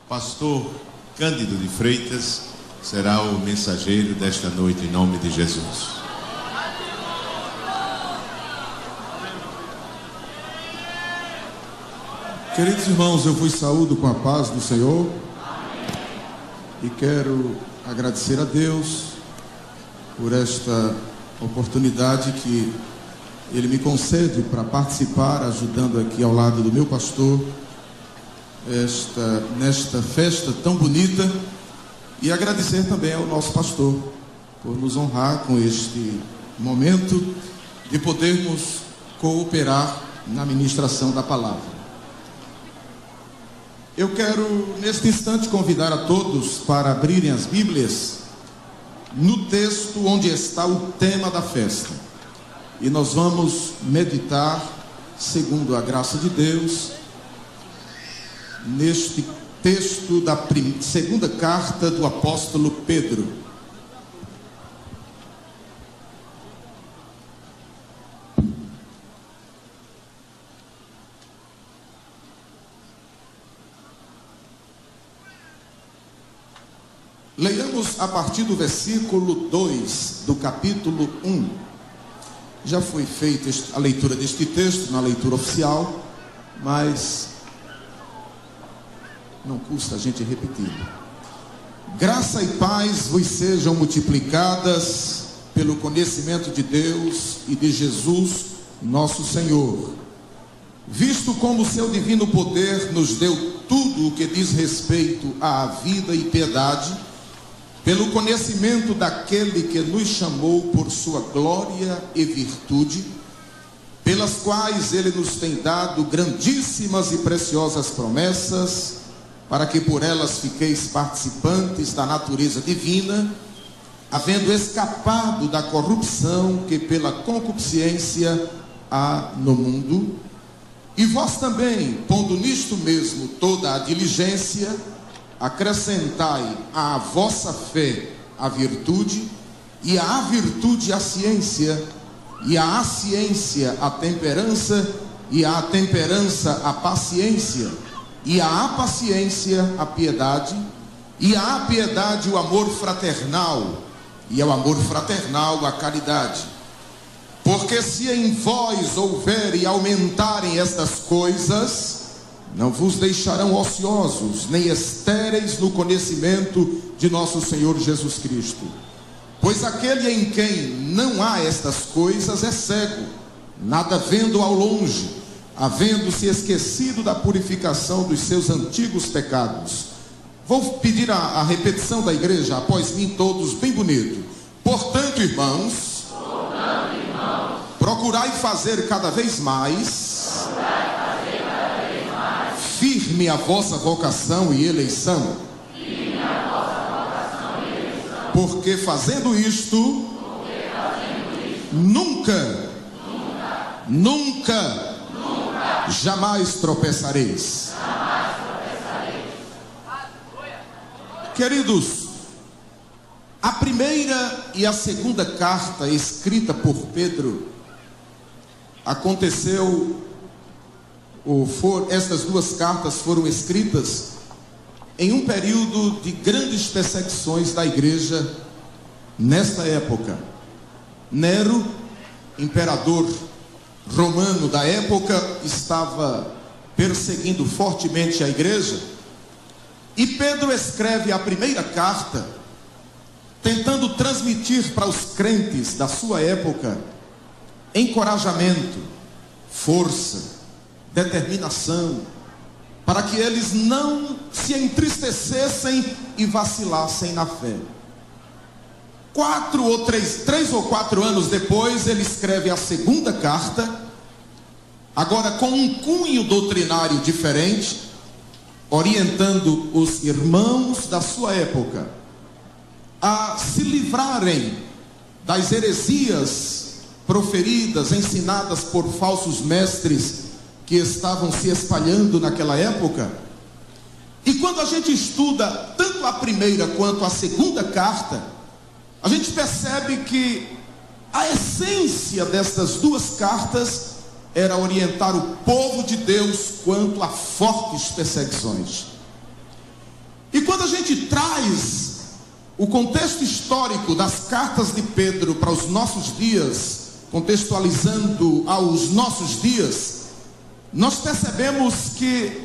Pastor Cândido de Freitas será o mensageiro desta noite, em nome de Jesus. Queridos irmãos, eu vos saúdo com a paz do Senhor. E quero agradecer a Deus por esta oportunidade que Ele me concede para participar, ajudando aqui ao lado do meu pastor, nesta festa tão bonita, e agradecer também ao nosso pastor por nos honrar com este momento de podermos cooperar na ministração da palavra. Eu quero neste instante convidar a todos para abrirem as Bíblias no texto onde está o tema da festa, e nós vamos meditar, segundo a graça de Deus, neste texto da segunda carta do apóstolo Pedro. Leiamos a partir do versículo 2 do capítulo 1. Já foi feita a leitura deste texto na leitura oficial, mas não custa a gente repetir. Graça e paz vos sejam multiplicadas pelo conhecimento de Deus e de Jesus, nosso Senhor, visto como o seu divino poder nos deu tudo o que diz respeito à vida e piedade, pelo conhecimento daquele que nos chamou por sua glória e virtude, pelas quais ele nos tem dado grandíssimas e preciosas promessas, para que por elas fiqueis participantes da natureza divina, havendo escapado da corrupção que pela concupiscência há no mundo, e vós também, pondo nisto mesmo toda a diligência, acrescentai à vossa fé a virtude, e à virtude a ciência, e à ciência a temperança, e à temperança a paciência, e à paciência a piedade, e à piedade o amor fraternal, e ao amor fraternal a caridade. Porque se em vós houver e aumentarem estas coisas, não vos deixarão ociosos, nem estéreis no conhecimento de nosso Senhor Jesus Cristo. Pois aquele em quem não há estas coisas é cego, nada vendo ao longe, havendo-se esquecido da purificação dos seus antigos pecados. Vou pedir a repetição da igreja, após mim todos, bem bonito. Portanto, irmãos, procurai fazer cada vez mais firme a vossa vocação e eleição, porque fazendo isto, nunca, jamais tropeçareis. Queridos, a primeira e a segunda carta escrita por Pedro estas duas cartas foram escritas em um período de grandes perseguições da igreja nesta época. Nero, imperador romano da época, estava perseguindo fortemente a igreja, e Pedro escreve a primeira carta tentando transmitir para os crentes da sua época encorajamento, força, determinação, para que eles não se entristecessem e vacilassem na fé. 3 ou 4 anos depois, ele escreve a segunda carta, agora com um cunho doutrinário diferente, orientando os irmãos da sua época a se livrarem das heresias proferidas, ensinadas por falsos mestres que estavam se espalhando naquela época. E quando a gente estuda tanto a primeira quanto a segunda carta, a gente percebe que a essência destas duas cartas era orientar o povo de Deus quanto a fortes perseguições. Mas o contexto histórico das cartas de Pedro para os nossos dias, contextualizando aos nossos dias, nós percebemos que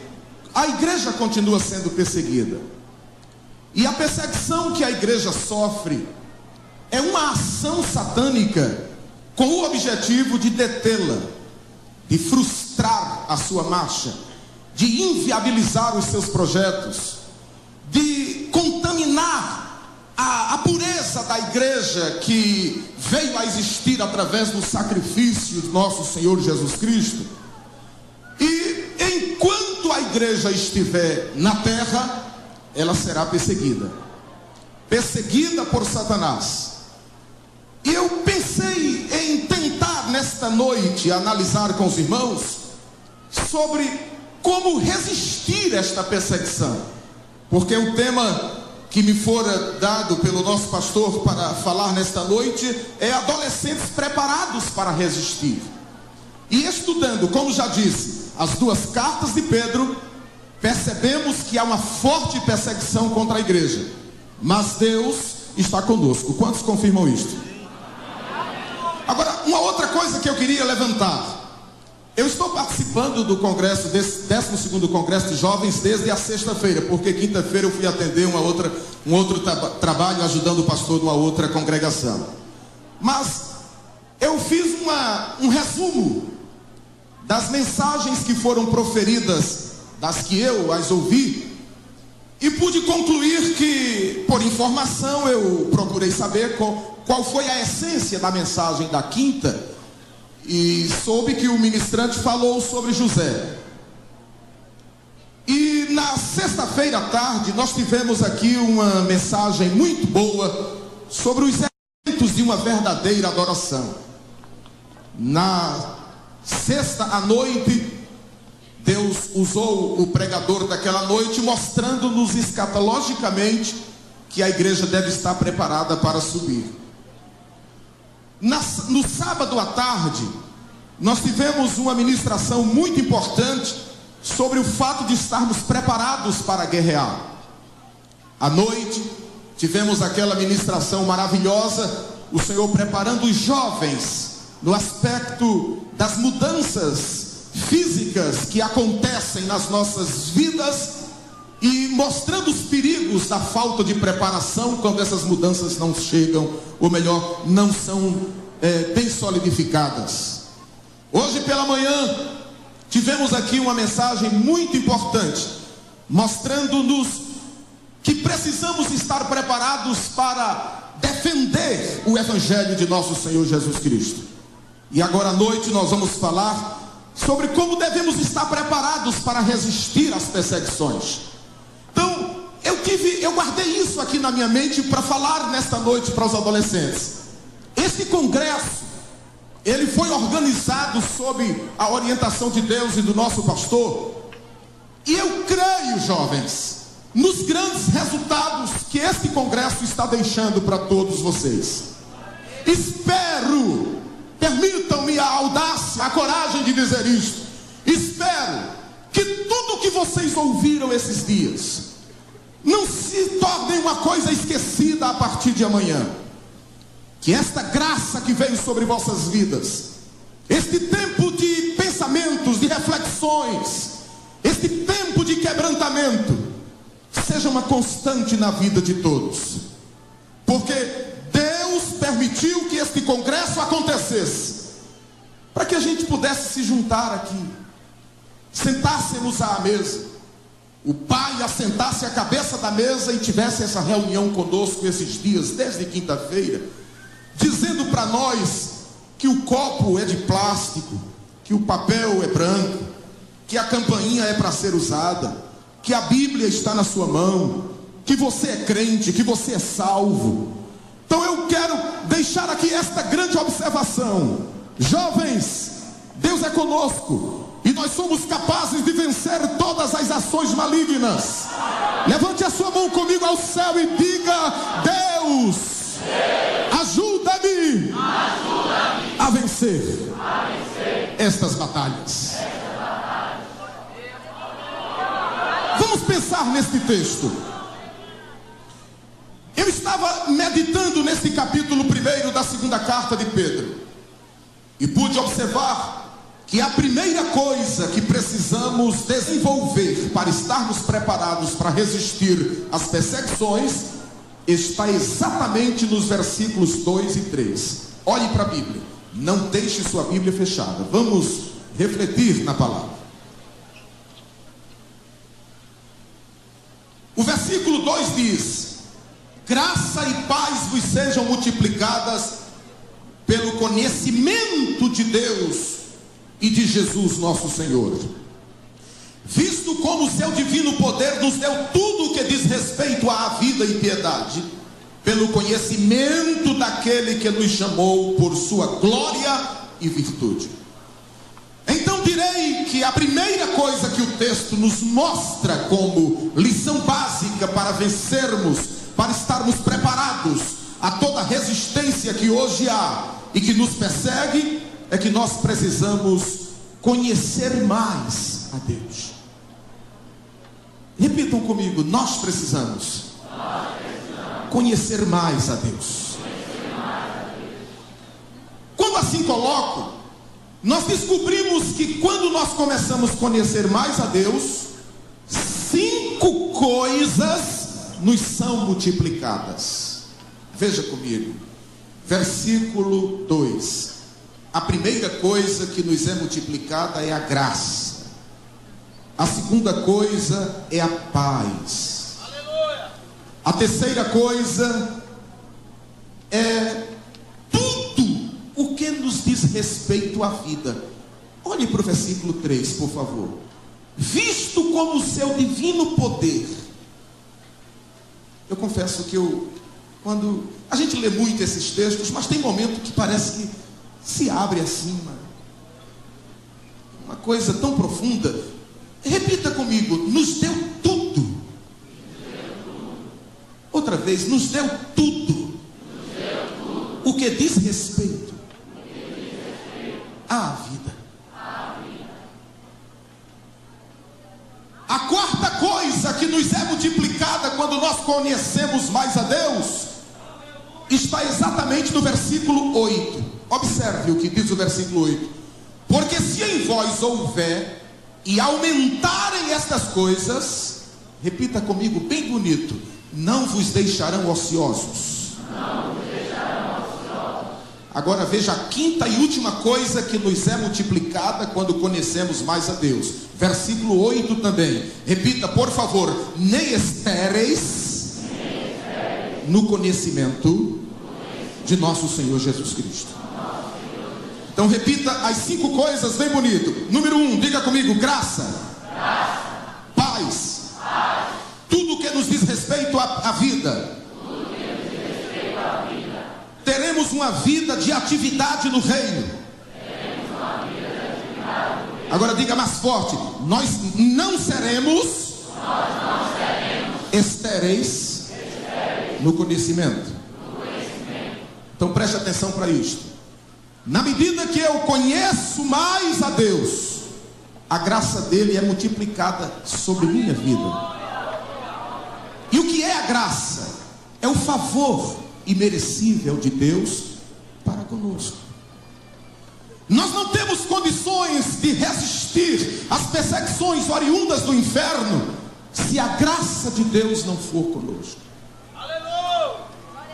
a igreja continua sendo perseguida. E a perseguição que a igreja sofre é uma ação satânica com o objetivo de detê-la, de frustrar a sua marcha, de inviabilizar os seus projetos, de contaminar a pureza da igreja que veio a existir através do sacrifício de nosso Senhor Jesus Cristo. E enquanto a igreja estiver na terra, ela será perseguida por Satanás. E eu pensei em tentar nesta noite analisar com os irmãos sobre como resistir a esta perseguição, porque o tema que me fora dado pelo nosso pastor para falar nesta noite é adolescentes preparados para resistir. E estudando, como já disse, as duas cartas de Pedro, percebemos que há uma forte perseguição contra a igreja, mas Deus está conosco. Quantos confirmam isto? Agora, uma outra coisa que eu queria levantar. Eu estou participando do congresso, desse 12º Congresso de Jovens, desde a sexta-feira, porque quinta-feira eu fui atender um outro trabalho, ajudando o pastor de uma outra congregação. Mas eu fiz um resumo das mensagens que foram proferidas, das que eu as ouvi, e pude concluir que, por informação, eu procurei saber qual foi a essência da mensagem da quinta, e soube que o ministrante falou sobre José. E na sexta-feira à tarde nós tivemos aqui uma mensagem muito boa sobre os elementos de uma verdadeira adoração. Na sexta à noite, Deus usou o pregador daquela noite, mostrando-nos escatologicamente que a igreja deve estar preparada para subir. No sábado à tarde, nós tivemos uma ministração muito importante sobre o fato de estarmos preparados para guerrear. À noite, tivemos aquela ministração maravilhosa, o Senhor preparando os jovens no aspecto das mudanças físicas que acontecem nas nossas vidas e mostrando os perigos da falta de preparação quando essas mudanças não chegam, ou melhor, não são bem solidificadas. Hoje pela manhã tivemos aqui uma mensagem muito importante, mostrando-nos que precisamos estar preparados para defender o Evangelho de nosso Senhor Jesus Cristo. E agora à noite nós vamos falar sobre como devemos estar preparados para resistir às perseguições. Então, eu guardei isso aqui na minha mente para falar nesta noite para os adolescentes. Este congresso, ele foi organizado sob a orientação de Deus e do nosso pastor. E eu creio, jovens, nos grandes resultados que este congresso está deixando para todos vocês. Espero, permitam-me a audácia, a coragem de dizer isto. Espero que tudo que vocês ouviram esses dias não se torne uma coisa esquecida a partir de amanhã. Que esta graça que veio sobre vossas vidas, este tempo de pensamentos, de reflexões, este tempo de quebrantamento, seja uma constante na vida de todos. Porque Deus permitiu que este congresso acontecesse para que a gente pudesse se juntar aqui, sentássemos à mesa, o pai assentasse a cabeça da mesa e tivesse essa reunião conosco esses dias, desde quinta-feira, dizendo para nós que o copo é de plástico, que o papel é branco, que a campainha é para ser usada, que a Bíblia está na sua mão, que você é crente, que você é salvo. Então eu quero deixar aqui esta grande observação: jovens, Deus é conosco e nós somos capazes de vencer todas as ações malignas. Levante a sua mão comigo ao céu e diga: Deus, ajuda-me a vencer estas batalhas. Vamos pensar neste texto. meditando nesse capítulo 1 da segunda carta de Pedro e pude observar que a primeira coisa que precisamos desenvolver para estarmos preparados para resistir às perseguições está exatamente nos versículos 2 e 3. Olhe para a Bíblia, não deixe sua Bíblia fechada, vamos refletir na palavra. O versículo 2 diz: graça e paz vos sejam multiplicadas pelo conhecimento de Deus e de Jesus nosso Senhor, visto como o seu divino poder nos deu tudo o que diz respeito à vida e piedade, pelo conhecimento daquele que nos chamou por sua glória e virtude. Então direi que a primeira coisa que o texto nos mostra como lição básica para vencermos, para estarmos preparados a toda resistência que hoje há e que nos persegue, é que nós precisamos conhecer mais a Deus. Repitam comigo, nós precisamos conhecer mais a Deus. Quando assim coloco, nós descobrimos que quando nós começamos a conhecer mais a Deus, 5 coisas nos são multiplicadas. Veja comigo, versículo 2. A primeira coisa que nos é multiplicada é a graça. A segunda coisa é a paz. Aleluia. A terceira coisa é tudo o que nos diz respeito à vida. Olhe para o versículo 3, por favor. Visto como o seu divino poder. Eu confesso que quando a gente lê muito esses textos, mas tem momento que parece que se abre assim, uma coisa tão profunda. Repita comigo, nos deu tudo. Outra vez, nos deu tudo. O que diz respeito à vida. A quarta coisa que nos é multiplicada quando nós conhecemos mais a Deus está exatamente no versículo 8. Observe o que diz o versículo 8. Porque se em vós houver e aumentarem estas coisas, repita comigo bem bonito, não vos deixarão ociosos. Não vos deixarão ociosos. Agora veja a quinta e última coisa que nos é multiplicada quando conhecemos mais a Deus. Versículo 8 também. Repita, por favor, nem estéreis no conhecimento de nosso Senhor Jesus Cristo. Então repita as 5 coisas bem bonito. Número 1, diga comigo, graça. Paz. Tudo que nos diz respeito à vida. Teremos uma vida de atividade no reino. Agora diga mais forte, nós não seremos estéreis no conhecimento. Então preste atenção para isto. Na medida que eu conheço mais a Deus, a graça dele é multiplicada sobre minha vida. E o que é a graça? É o favor imerecível de Deus para conosco. Nós não temos condições de resistir às perseguições oriundas do inferno se a graça de Deus não for conosco.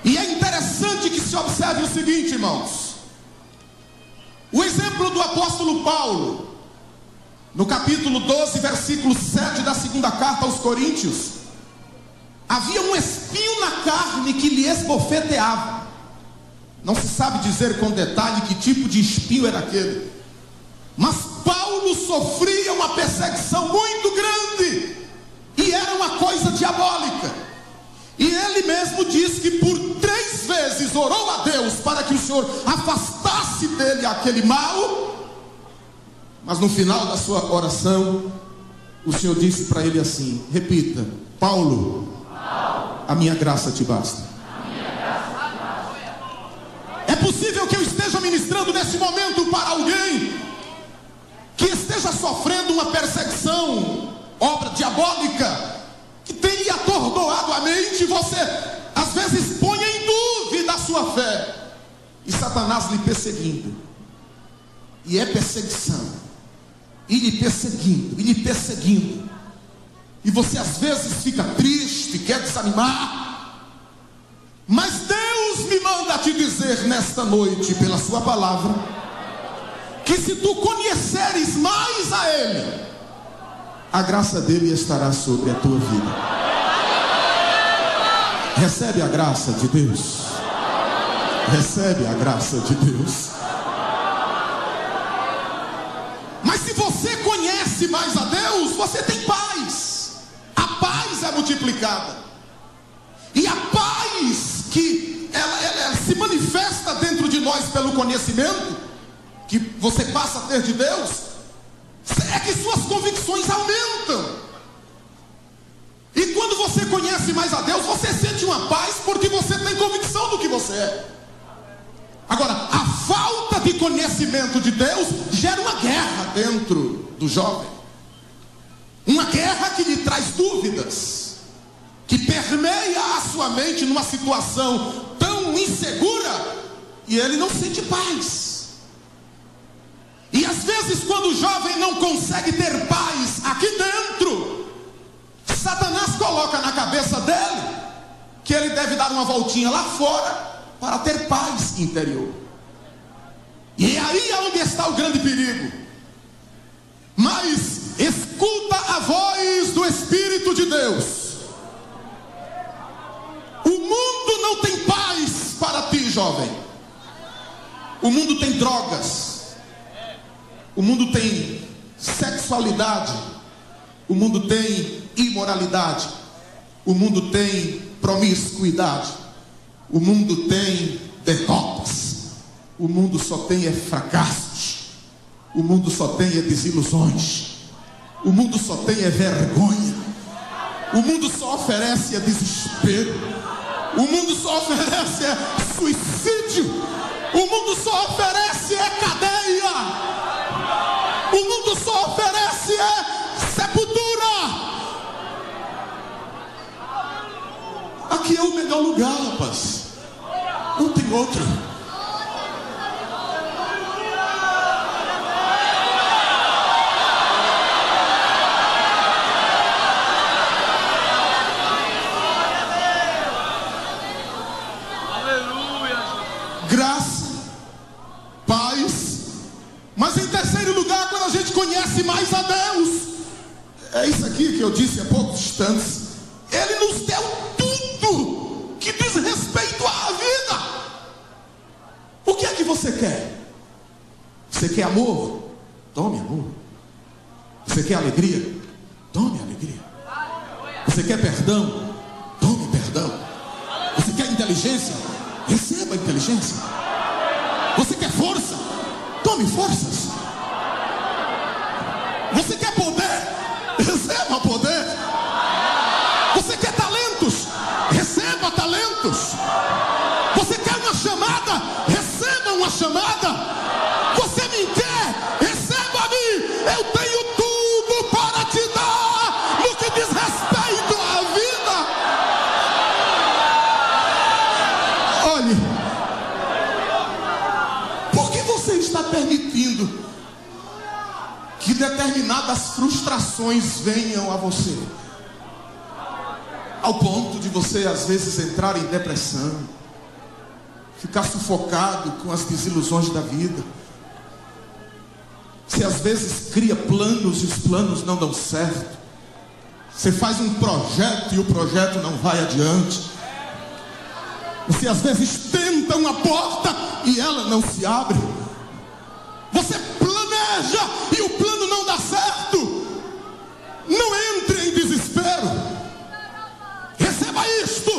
E é interessante que se observe o seguinte, irmãos. O exemplo do apóstolo Paulo, no capítulo 12, versículo 7 da segunda carta aos Coríntios, havia um espinho na carne que lhe esbofeteava. Não se sabe dizer com detalhe que tipo de espinho era aquele, mas Paulo sofria uma perseguição muito grande, e era uma coisa diabólica. E ele mesmo diz que por 3 vezes orou a Deus para que o Senhor afastasse dele aquele mal. Mas no final da sua oração, o Senhor disse para ele assim, repita, Paulo, a minha graça te basta. É possível que eu esteja ministrando nesse momento para alguém que esteja sofrendo uma perseguição, obra diabólica, que tenha atordoado a mente. Você às vezes põe em sua fé, e Satanás lhe perseguindo. E é perseguição, e lhe perseguindo, e lhe perseguindo. E você às vezes fica triste, quer desanimar. Mas Deus me manda te dizer nesta noite, pela sua palavra, que se tu conheceres mais a Ele, a graça dele estará sobre a tua vida. Recebe a graça de Deus. Recebe a graça de Deus. Mas se você conhece mais a Deus, você tem paz. A paz é multiplicada. E a paz que ela se manifesta dentro de nós pelo conhecimento que você passa a ter de Deus, é que suas convicções aumentam. E quando você conhece mais a Deus, você sente uma paz porque você tem convicção do que você é. Agora, a falta de conhecimento de Deus gera uma guerra dentro do jovem. Uma guerra que lhe traz dúvidas, que permeia a sua mente numa situação tão insegura, e ele não sente paz. E às vezes, quando o jovem não consegue ter paz aqui dentro, Satanás coloca na cabeça dele que ele deve dar uma voltinha lá fora para ter paz interior. E aí é onde está o grande perigo. Mas escuta a voz do Espírito de Deus. O mundo não tem paz para ti, jovem. O mundo tem drogas. O mundo tem sexualidade. O mundo tem imoralidade. O mundo tem promiscuidade. O mundo tem derrotas. O mundo só tem fracassos. O mundo só tem desilusões. O mundo só tem vergonha. O mundo só oferece desespero. O mundo só oferece suicídio. O mundo só oferece cadeia. O mundo só oferece sepultura. Aqui é o melhor lugar, rapaz. Não tem outro. Graça, paz. Mas em terceiro lugar, quando a gente conhece mais a Deus, é isso aqui que eu disse há poucos instantes. Ele nos deu tudo que diz respeito à vida. O que é que você quer? Você quer amor? Tome amor. Você quer alegria? Tome alegria. Você quer perdão? Tome perdão. Você quer inteligência? Receba inteligência. Você quer força? Tome forças. Você quer poder? Receba poder. Você quer talentos? Receba talentos. Você quer uma chamada? Receba uma chamada. Você me quer? Receba-me. Eu tenho tudo para te dar no que diz respeito à vida. Olhe, por que você está permitindo que determinadas frustrações venham a você? Ao ponto de você às vezes entrar em depressão, ficar sufocado com as desilusões da vida. Você às vezes cria planos e os planos não dão certo. Você faz um projeto e o projeto não vai adiante. Você às vezes tenta uma porta e ela não se abre. Você planeja e o plano não dá certo. Não entre em desespero. Receba isto.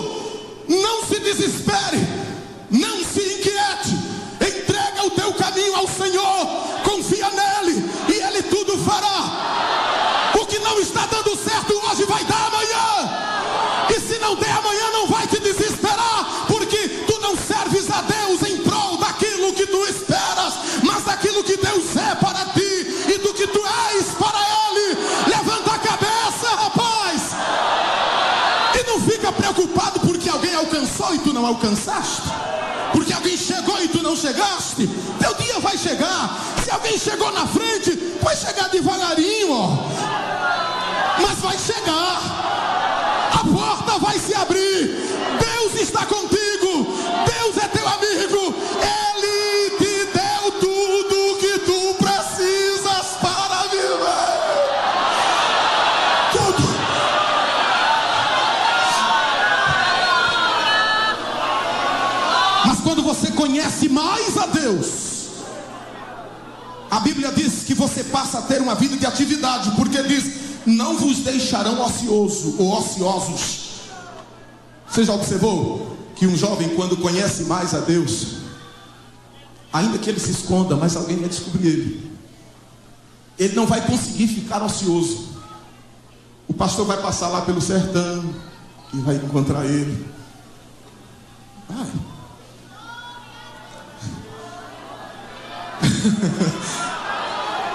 Não se desespere. Não se inquiete. Entrega o teu caminho ao Senhor. Confia nele e ele tudo fará. O que não está dando certo hoje vai dar amanhã. E se não der amanhã, não vai te desesperar, porque tu não serves a Deus em prol daquilo que tu esperas, mas daquilo que Deus é para ti e do que tu és para ele. Levanta a cabeça, rapaz. E não fica preocupado porque alguém alcançou e tu não alcançaste. chegou e tu não chegaste, teu dia vai chegar. Se alguém chegou na frente, vai chegar devagarinho, ó. Mas vai chegar. A porta vai se abrir. Deus está contigo. Deus é teu amigo. Ele te deu tudo que tu precisas para viver. Tudo. Mas quando você conhece mais a Deus, a Bíblia diz que você passa a ter uma vida de atividade, porque diz: não vos deixarão ocioso ou ociosos. Você já observou que um jovem, quando conhece mais a Deus, ainda que ele se esconda, mas alguém vai descobrir ele não vai conseguir ficar ocioso. O pastor vai passar lá pelo sertão e vai encontrar ele. Ai.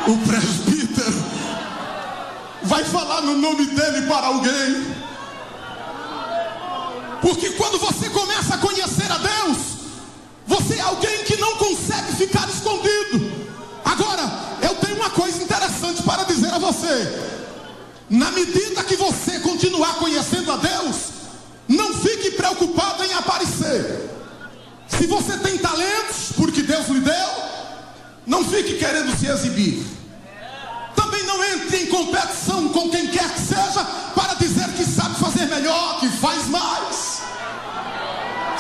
O presbítero vai falar no nome dele para alguém. Porque quando você começa a conhecer a Deus, você é alguém que não consegue ficar escondido. Agora, eu tenho uma coisa interessante para dizer a você. Na medida que você continuar conhecendo a Deus, não fique preocupado em aparecer. Se você tem talentos, porque Deus lhe deu, não fique querendo se exibir. Também não entre em competição com quem quer que seja para dizer que sabe fazer melhor, que faz mais.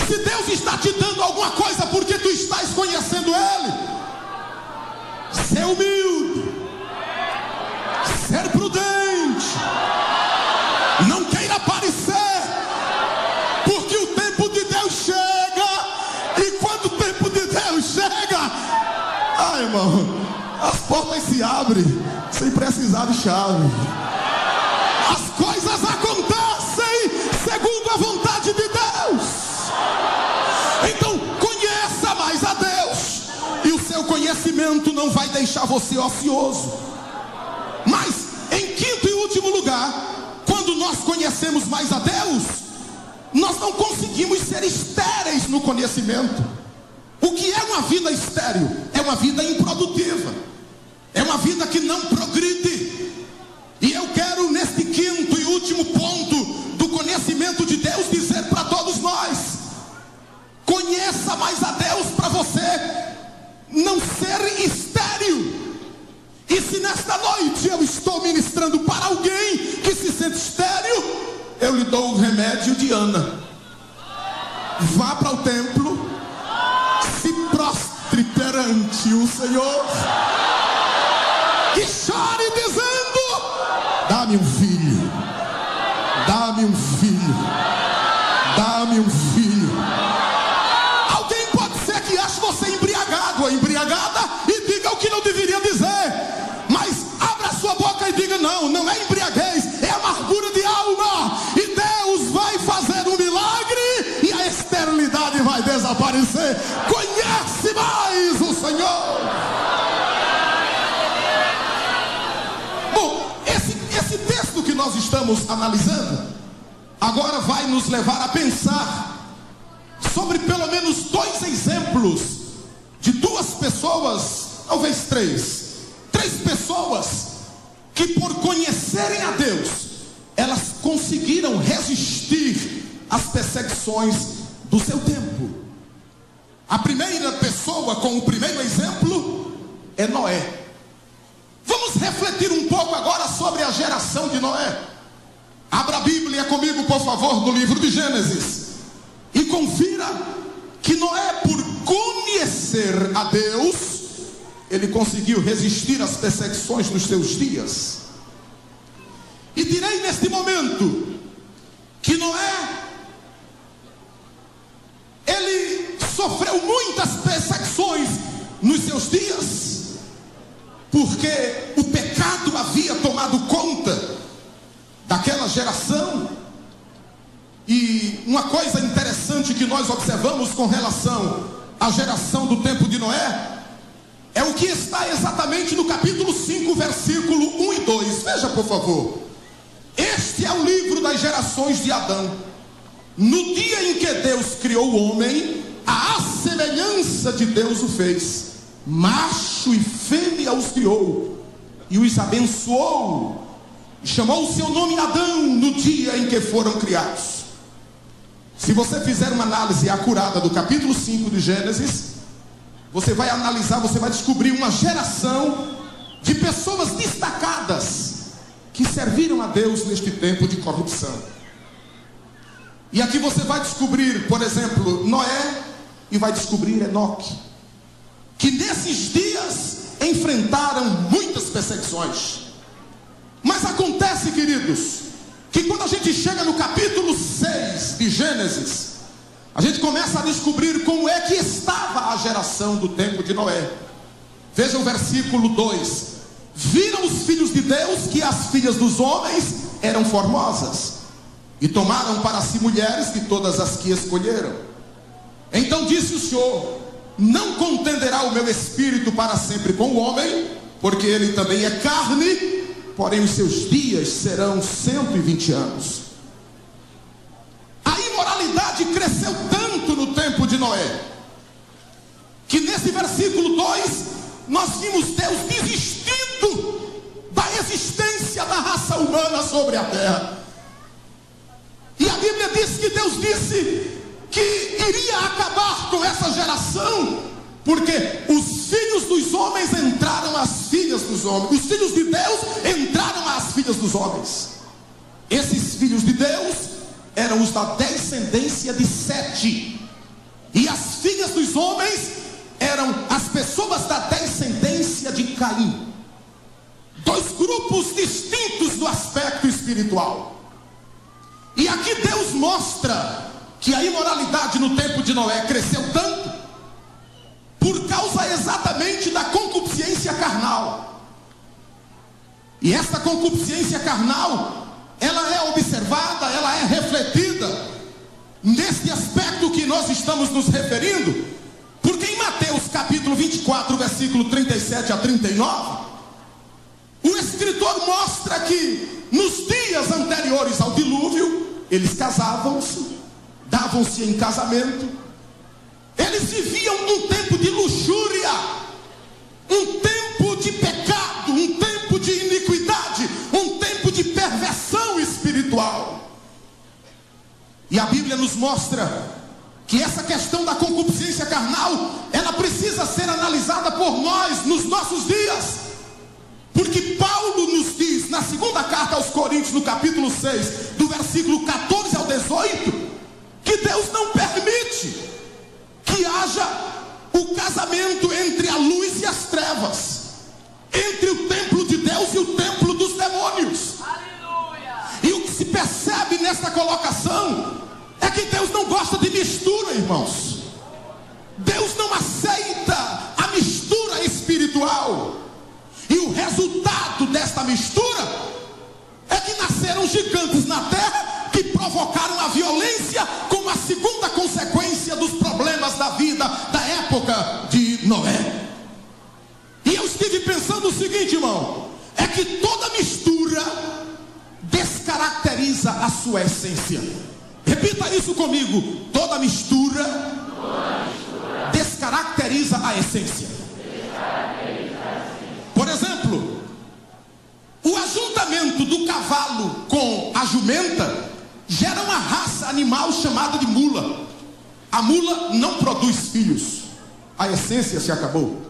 Se Deus está te dando alguma coisa porque tu estás conhecendo Ele, ser humilde, ser prudente, não queira aparecer, porque o tempo de Deus chega. E quando o tempo de Deus chega, ai, irmão, as portas se abrem sem precisar de chave. As coisas acontecem segundo a vontade de Deus. Então conheça mais a Deus, e o seu conhecimento não vai deixar você ocioso. Mas em quinto e último lugar, quando nós conhecemos mais a Deus, nós não conseguimos ser estéreis no conhecimento. O que é uma vida estéril? É uma vida improdutiva, é uma vida que não progride. E eu quero, neste quinto e último ponto do conhecimento de Deus, dizer para todos nós: conheça mais a Deus para você não ser estéril. E se nesta noite eu estou ministrando para alguém que se sente estéril, eu lhe dou o remédio de Ana. Vá para o templo, se prostre perante o Senhor e chore dizendo: dá-me um filho, dá-me um filho, dá-me um filho. Alguém pode ser que ache você embriagado ou embriagada e diga o que não deveria dizer. Mas abra sua boca e diga: não, não é embriaguez, é amargura de alma. E Deus vai fazer um milagre e a esterilidade vai desaparecer. Conhece mais o Senhor. Bom, esse texto que nós estamos analisando agora vai nos levar a pensar sobre pelo menos dois exemplos de duas pessoas, talvez três pessoas que, por conhecerem a Deus, elas conseguiram resistir às perseguições do seu tempo. A primeira pessoa com o primeiro exemplo é Noé. Vamos refletir um pouco agora sobre a geração de Noé. Abra a Bíblia comigo, por favor, no livro de Gênesis, e confira que Noé, por conhecer a Deus, ele conseguiu resistir às perseguições nos seus dias. E direi neste momento que Noé, ele sofreu muitas perseguições nos seus dias, porque o pecado havia tomado conta daquela geração. E uma coisa interessante que nós observamos com relação à geração do tempo de Noé é o que está exatamente no capítulo 5, versículo 1 e 2. Veja, por favor. Este é o livro das gerações de Adão. No dia em que Deus criou o homem, à semelhança de Deus o fez, macho e fêmea os criou, e os abençoou, e chamou o seu nome Adão no dia em que foram criados. Se você fizer uma análise acurada do capítulo 5 de Gênesis, você vai analisar, você vai descobrir uma geração de pessoas destacadas que serviram a Deus neste tempo de corrupção. E aqui você vai descobrir, por exemplo, Noé, e vai descobrir Enoque, que nesses dias enfrentaram muitas perseguições. Mas acontece, queridos, que quando a gente chega no capítulo 6 de Gênesis, a gente começa a descobrir como é que estava a geração do tempo de Noé. Veja o versículo 2: viram os filhos de Deus que as filhas dos homens eram formosas, e tomaram para si mulheres de todas as que escolheram. Então disse o Senhor: não contenderá o meu espírito para sempre com o homem, porque ele também é carne, porém os seus dias serão 120 anos. A imoralidade cresceu tanto no tempo de Noé, que nesse versículo 2, nós vimos Deus desistindo da existência da raça humana sobre a terra. E a Bíblia diz que Deus disse que iria acabar com essa geração, porque os filhos dos homens entraram às filhas dos homens, os filhos de Deus entraram às filhas dos homens. Esses filhos de Deus eram os da descendência de Sete, e as filhas dos homens eram as pessoas da descendência de Caim. Dois grupos distintos no aspecto espiritual. E aqui Deus mostra que a imoralidade no tempo de Noé cresceu tanto por causa exatamente da concupiscência carnal. E esta concupiscência carnal, ela é observada, ela é refletida neste aspecto que nós estamos nos referindo, porque em Mateus capítulo 24, versículo 37 a 39, o escritor mostra que nos dias anteriores ao dilúvio, eles casavam-se, davam-se em casamento, eles viviam um tempo de luxúria, um tempo de pecado, um tempo de iniquidade, um tempo de perversão espiritual. E a Bíblia nos mostra que essa questão da concupiscência carnal, ela precisa ser analisada por nós nos nossos dias, porque Paulo nos diz na segunda carta aos Coríntios, no capítulo 6, do versículo 14 ao 18, que Deus não permite que haja o casamento entre a luz e as trevas, entre o templo de Deus e o templo dos demônios. Aleluia. E o que se percebe nesta colocação é que Deus não gosta de mistura, irmãos. Deus não aceita a mistura espiritual. E o resultado desta mistura é que nasceram gigantes na terra que provocaram a violência como a segunda consequência dos problemas da vida da época de Noé. E eu estive pensando o seguinte, irmão, é que toda mistura descaracteriza a sua essência. Repita isso comigo: toda mistura descaracteriza a essência. Por exemplo, o ajuntamento do cavalo com a jumenta gera uma raça animal chamada de mula. A mula não produz filhos, a essência se acabou.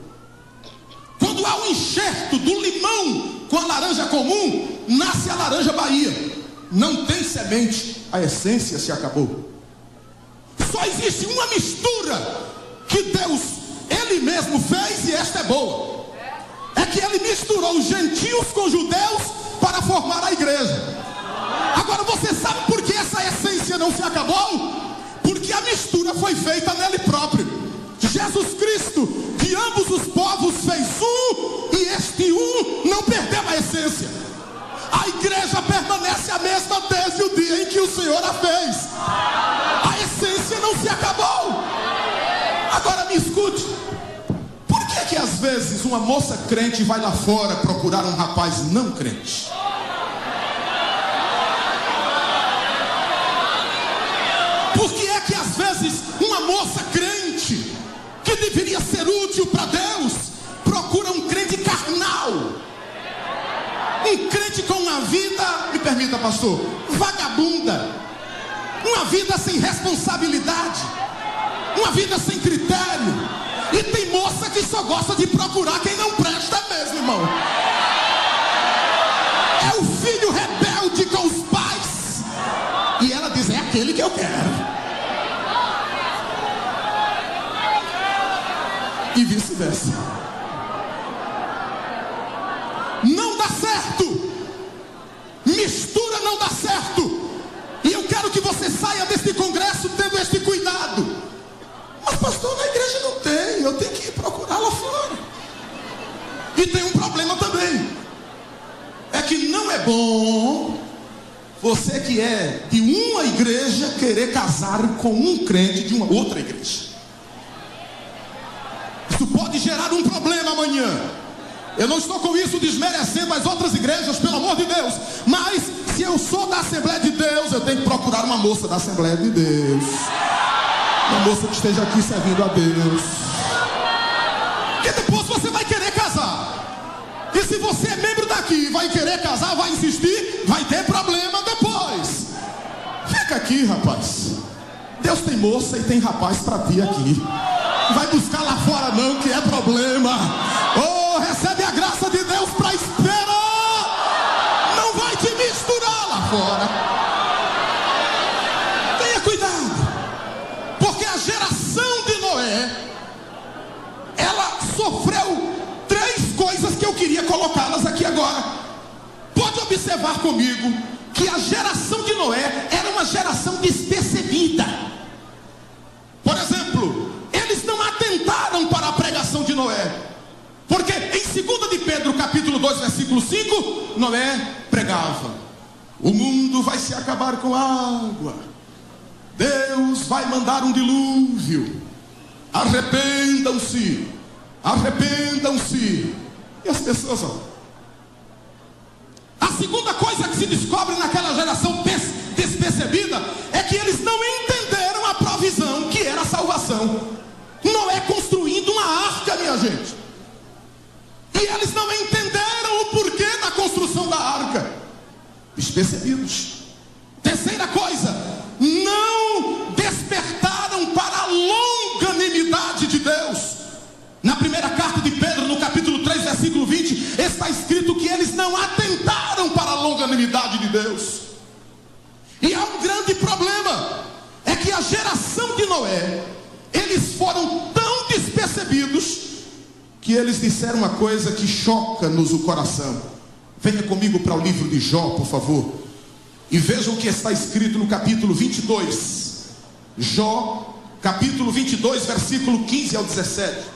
Quando há o enxerto do limão com a laranja comum, nasce a laranja Bahia. Não tem semente, a essência se acabou. Só existe uma mistura que Deus, Ele mesmo fez, e esta é boa. É que Ele misturou os gentios com os judeus para formar a igreja. Agora você sabe por que essa essência não se acabou? Porque a mistura foi feita nele próprio. Jesus Cristo, de ambos os povos, fez um, e este um não perdeu a essência. A igreja permanece a mesma desde o dia em que o Senhor a fez. A essência não se acabou. Agora me escute. Por que às vezes uma moça crente vai lá fora procurar um rapaz não crente? Por que é que às vezes uma moça crente vida, pastor? Vagabunda. Uma vida sem responsabilidade. Uma vida sem critério. E tem moça que só gosta de procurar quem não presta mesmo, irmão. É o filho rebelde com os pais. E ela diz, é aquele que eu quero. E vice-versa. Não dá certo. Mistura não dá certo. E eu quero que você saia deste congresso tendo este cuidado. Mas pastor, na igreja não tem. Eu tenho que ir procurar lá fora. E tem um problema também. É que não é bom você que é de uma igreja querer casar com um crente de uma outra igreja. Isso pode gerar um problema amanhã. Eu não estou com isso desmerecendo as outras igrejas, pelo amor de Deus. Mas se eu sou da Assembleia de Deus, eu tenho que procurar uma moça da Assembleia de Deus. Uma moça que esteja aqui servindo a Deus. Porque depois você vai querer casar. E se você é membro daqui, vai querer casar, vai insistir, vai ter problema depois. Fica aqui, rapaz. Deus tem moça e tem rapaz para ti aqui. Vai buscar lá fora não, que é problema. Oh, recebe a graça de Deus para esperar. Não vai te misturar lá fora. Tenha cuidado. Porque a geração de Noé, ela sofreu 3 coisas que eu queria colocá-las aqui agora. Pode observar comigo que a geração de Noé era uma geração despercebida. Por exemplo, eles não atentaram para a pregação de Noé. Porque em 2 de Pedro, capítulo 2, versículo 5, Noé pregava: o mundo vai se acabar com água. Deus vai mandar um dilúvio. Arrependam-se. Arrependam-se. E as pessoas, ó. A segunda coisa que se descobre naquela geração despercebida é que eles não entenderam a provisão que era a salvação. Noé construindo uma arca, minha gente. E eles não entenderam o porquê da construção da arca. Despercebidos. Terceira coisa, não despertaram para a longanimidade de Deus. Na primeira carta de Pedro, no capítulo 3, versículo 20, está escrito que eles não atentaram para a longanimidade de Deus. E há um grande problema. É que a geração de Noé, eles foram tão despercebidos que eles disseram uma coisa que choca-nos o coração. Venha comigo para o livro de Jó, por favor. E veja o que está escrito no capítulo 22. Jó, capítulo 22, versículo 15 ao 17.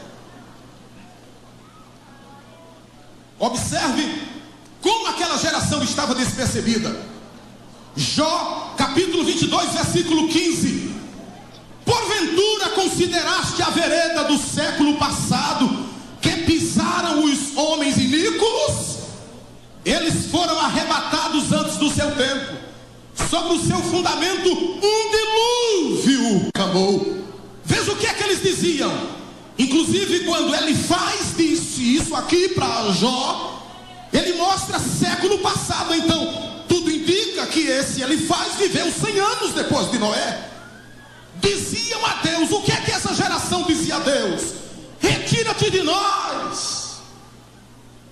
Observe como aquela geração estava despercebida. Jó, capítulo 22, versículo 15. Porventura consideraste a vereda do século passado, que pisaram os homens iníquos? Eles foram arrebatados antes do seu tempo. Sobre o seu fundamento um dilúvio acabou. Veja o que é que eles diziam. Inclusive quando ele faz isso aqui para Jó, ele mostra século passado. Então tudo indica que esse ele faz viveu 100 anos depois de Noé. Diziam a Deus, o que é que essa geração dizia a Deus? Retira-te de nós.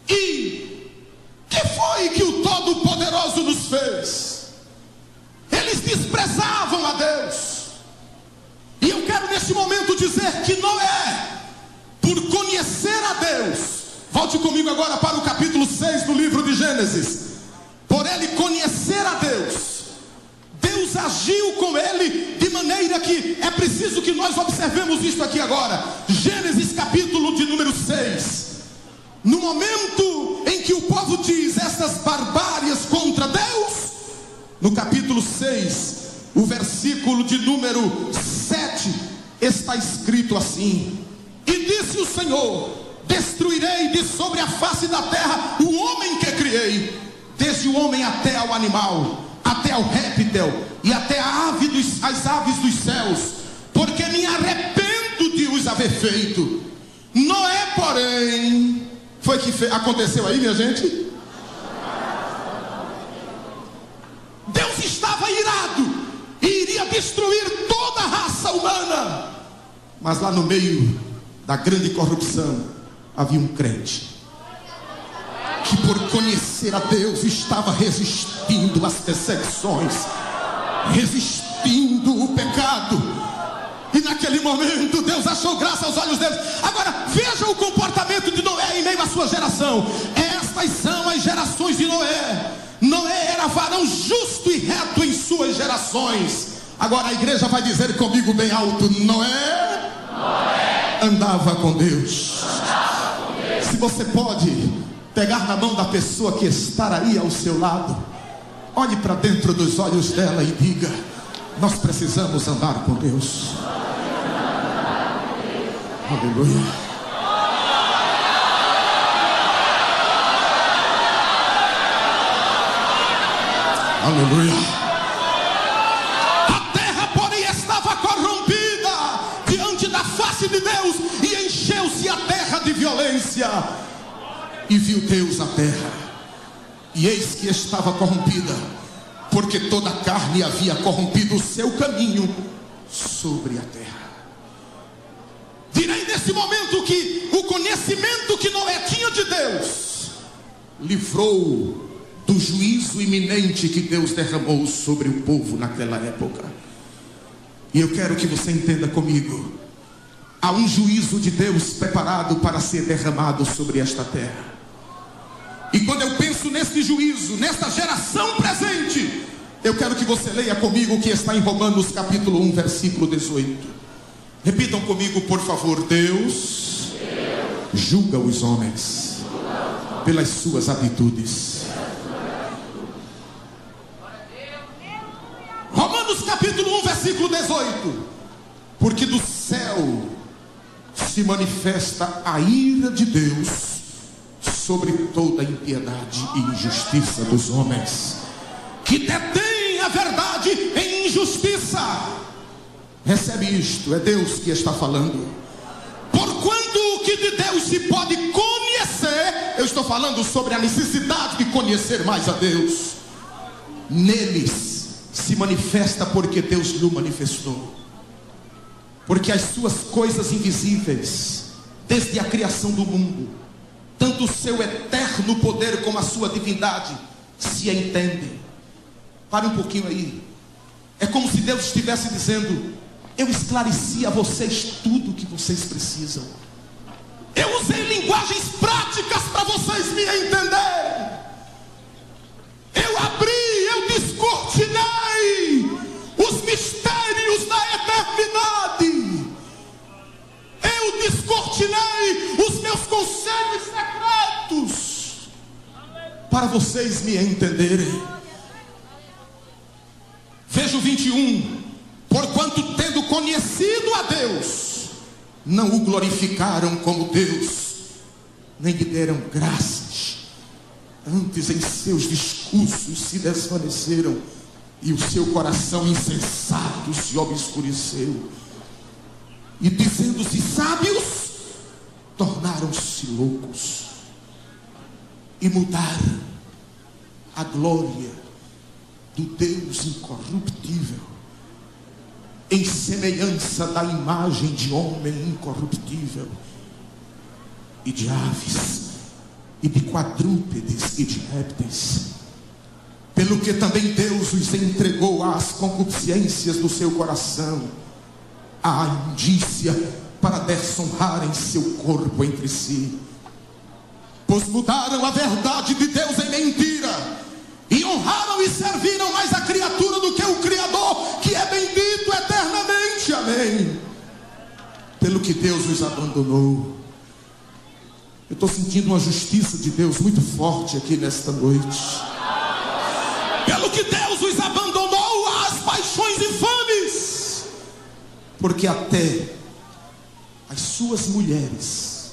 E que foi que o Todo-Poderoso nos fez? Eles desprezavam a Deus. E eu quero neste momento dizer que Noé, por conhecer a Deus, volte comigo agora para o capítulo 6 do livro de Gênesis. Por ele conhecer a Deus, Deus agiu com ele de maneira que é preciso que nós observemos isto aqui agora. Gênesis capítulo de número 6. No momento em que o povo diz estas barbárias contra Deus, no capítulo 6, o versículo de número 7, está escrito assim: e disse o Senhor: destruirei de sobre a face da terra o homem que criei, desde o homem até ao animal, até ao réptil e até as aves dos céus, porque me arrependo de os haver feito. Noé, porém, foi que aconteceu aí, minha gente? Mas lá no meio da grande corrupção havia um crente que, por conhecer a Deus, estava resistindo às perseguições, resistindo o pecado. E naquele momento Deus achou graça aos olhos deles. Agora veja o comportamento de Noé em meio à sua geração. Estas são as gerações de Noé. Noé era varão justo e reto em suas gerações. Agora a igreja vai dizer comigo bem alto: Noé andava com Deus. Se você pode pegar na mão da pessoa que está aí ao seu lado, olhe para dentro dos olhos dela e diga: nós precisamos andar com Deus. Aleluia. Aleluia. A terra, porém, estava corrompida diante da face de Deus, e encheu-se a terra de violência. E viu Deus a terra, e eis que estava corrompida, porque toda a carne havia corrompido o seu caminho sobre a terra. Direi nesse momento que o conhecimento que Noé tinha de Deus livrou do juízo iminente que Deus derramou sobre o povo naquela época. E eu quero que você entenda comigo: há um juízo de Deus preparado para ser derramado sobre esta terra. E quando eu penso neste juízo, nesta geração presente, eu quero que você leia comigo o que está em Romanos capítulo 1, versículo 18. Repitam comigo, por favor. Deus julga os homens pelas suas atitudes. Romanos capítulo 1, versículo 18. Porque do céu se manifesta a ira de Deus sobre toda a impiedade e injustiça dos homens, que detêm a verdade em injustiça. Recebe isto, é Deus que está falando. Porquanto o que de Deus se pode conhecer, eu estou falando sobre a necessidade de conhecer mais a Deus, neles se manifesta porque Deus lhe manifestou. Porque as suas coisas invisíveis, desde a criação do mundo, tanto o seu eterno poder como a sua divindade, se entendem. Pare um pouquinho aí. É como se Deus estivesse dizendo: eu esclareci a vocês tudo o que vocês precisam. Eu usei linguagens práticas para vocês me entenderem. Eu abri, eu descortinei os mistérios da eternidade. Eu descortinei os meus conselhos secretos para vocês me entenderem. Veja o 21. Porquanto, tendo conhecido a Deus, não o glorificaram como Deus, nem lhe deram graças. Antes, em seus discursos se desvaneceram, e o seu coração insensato se obscureceu. E dizendo-se sábios, tornaram-se loucos, e mudaram a glória do Deus incorruptível em semelhança da imagem de homem incorruptível, e de aves, e de quadrúpedes, e de répteis. Pelo que também Deus os entregou às concupiscências do seu coração, à indícia, para desonrarem seu corpo entre si. Pois mudaram a verdade de Deus em mentira, e honraram e serviram mais a criatura do que o Criador, que é bendito eternamente. Amém. Pelo que Deus os abandonou. Eu estou sentindo uma justiça de Deus muito forte aqui nesta noite. Pelo que Deus os abandonou às paixões infames, porque até as suas mulheres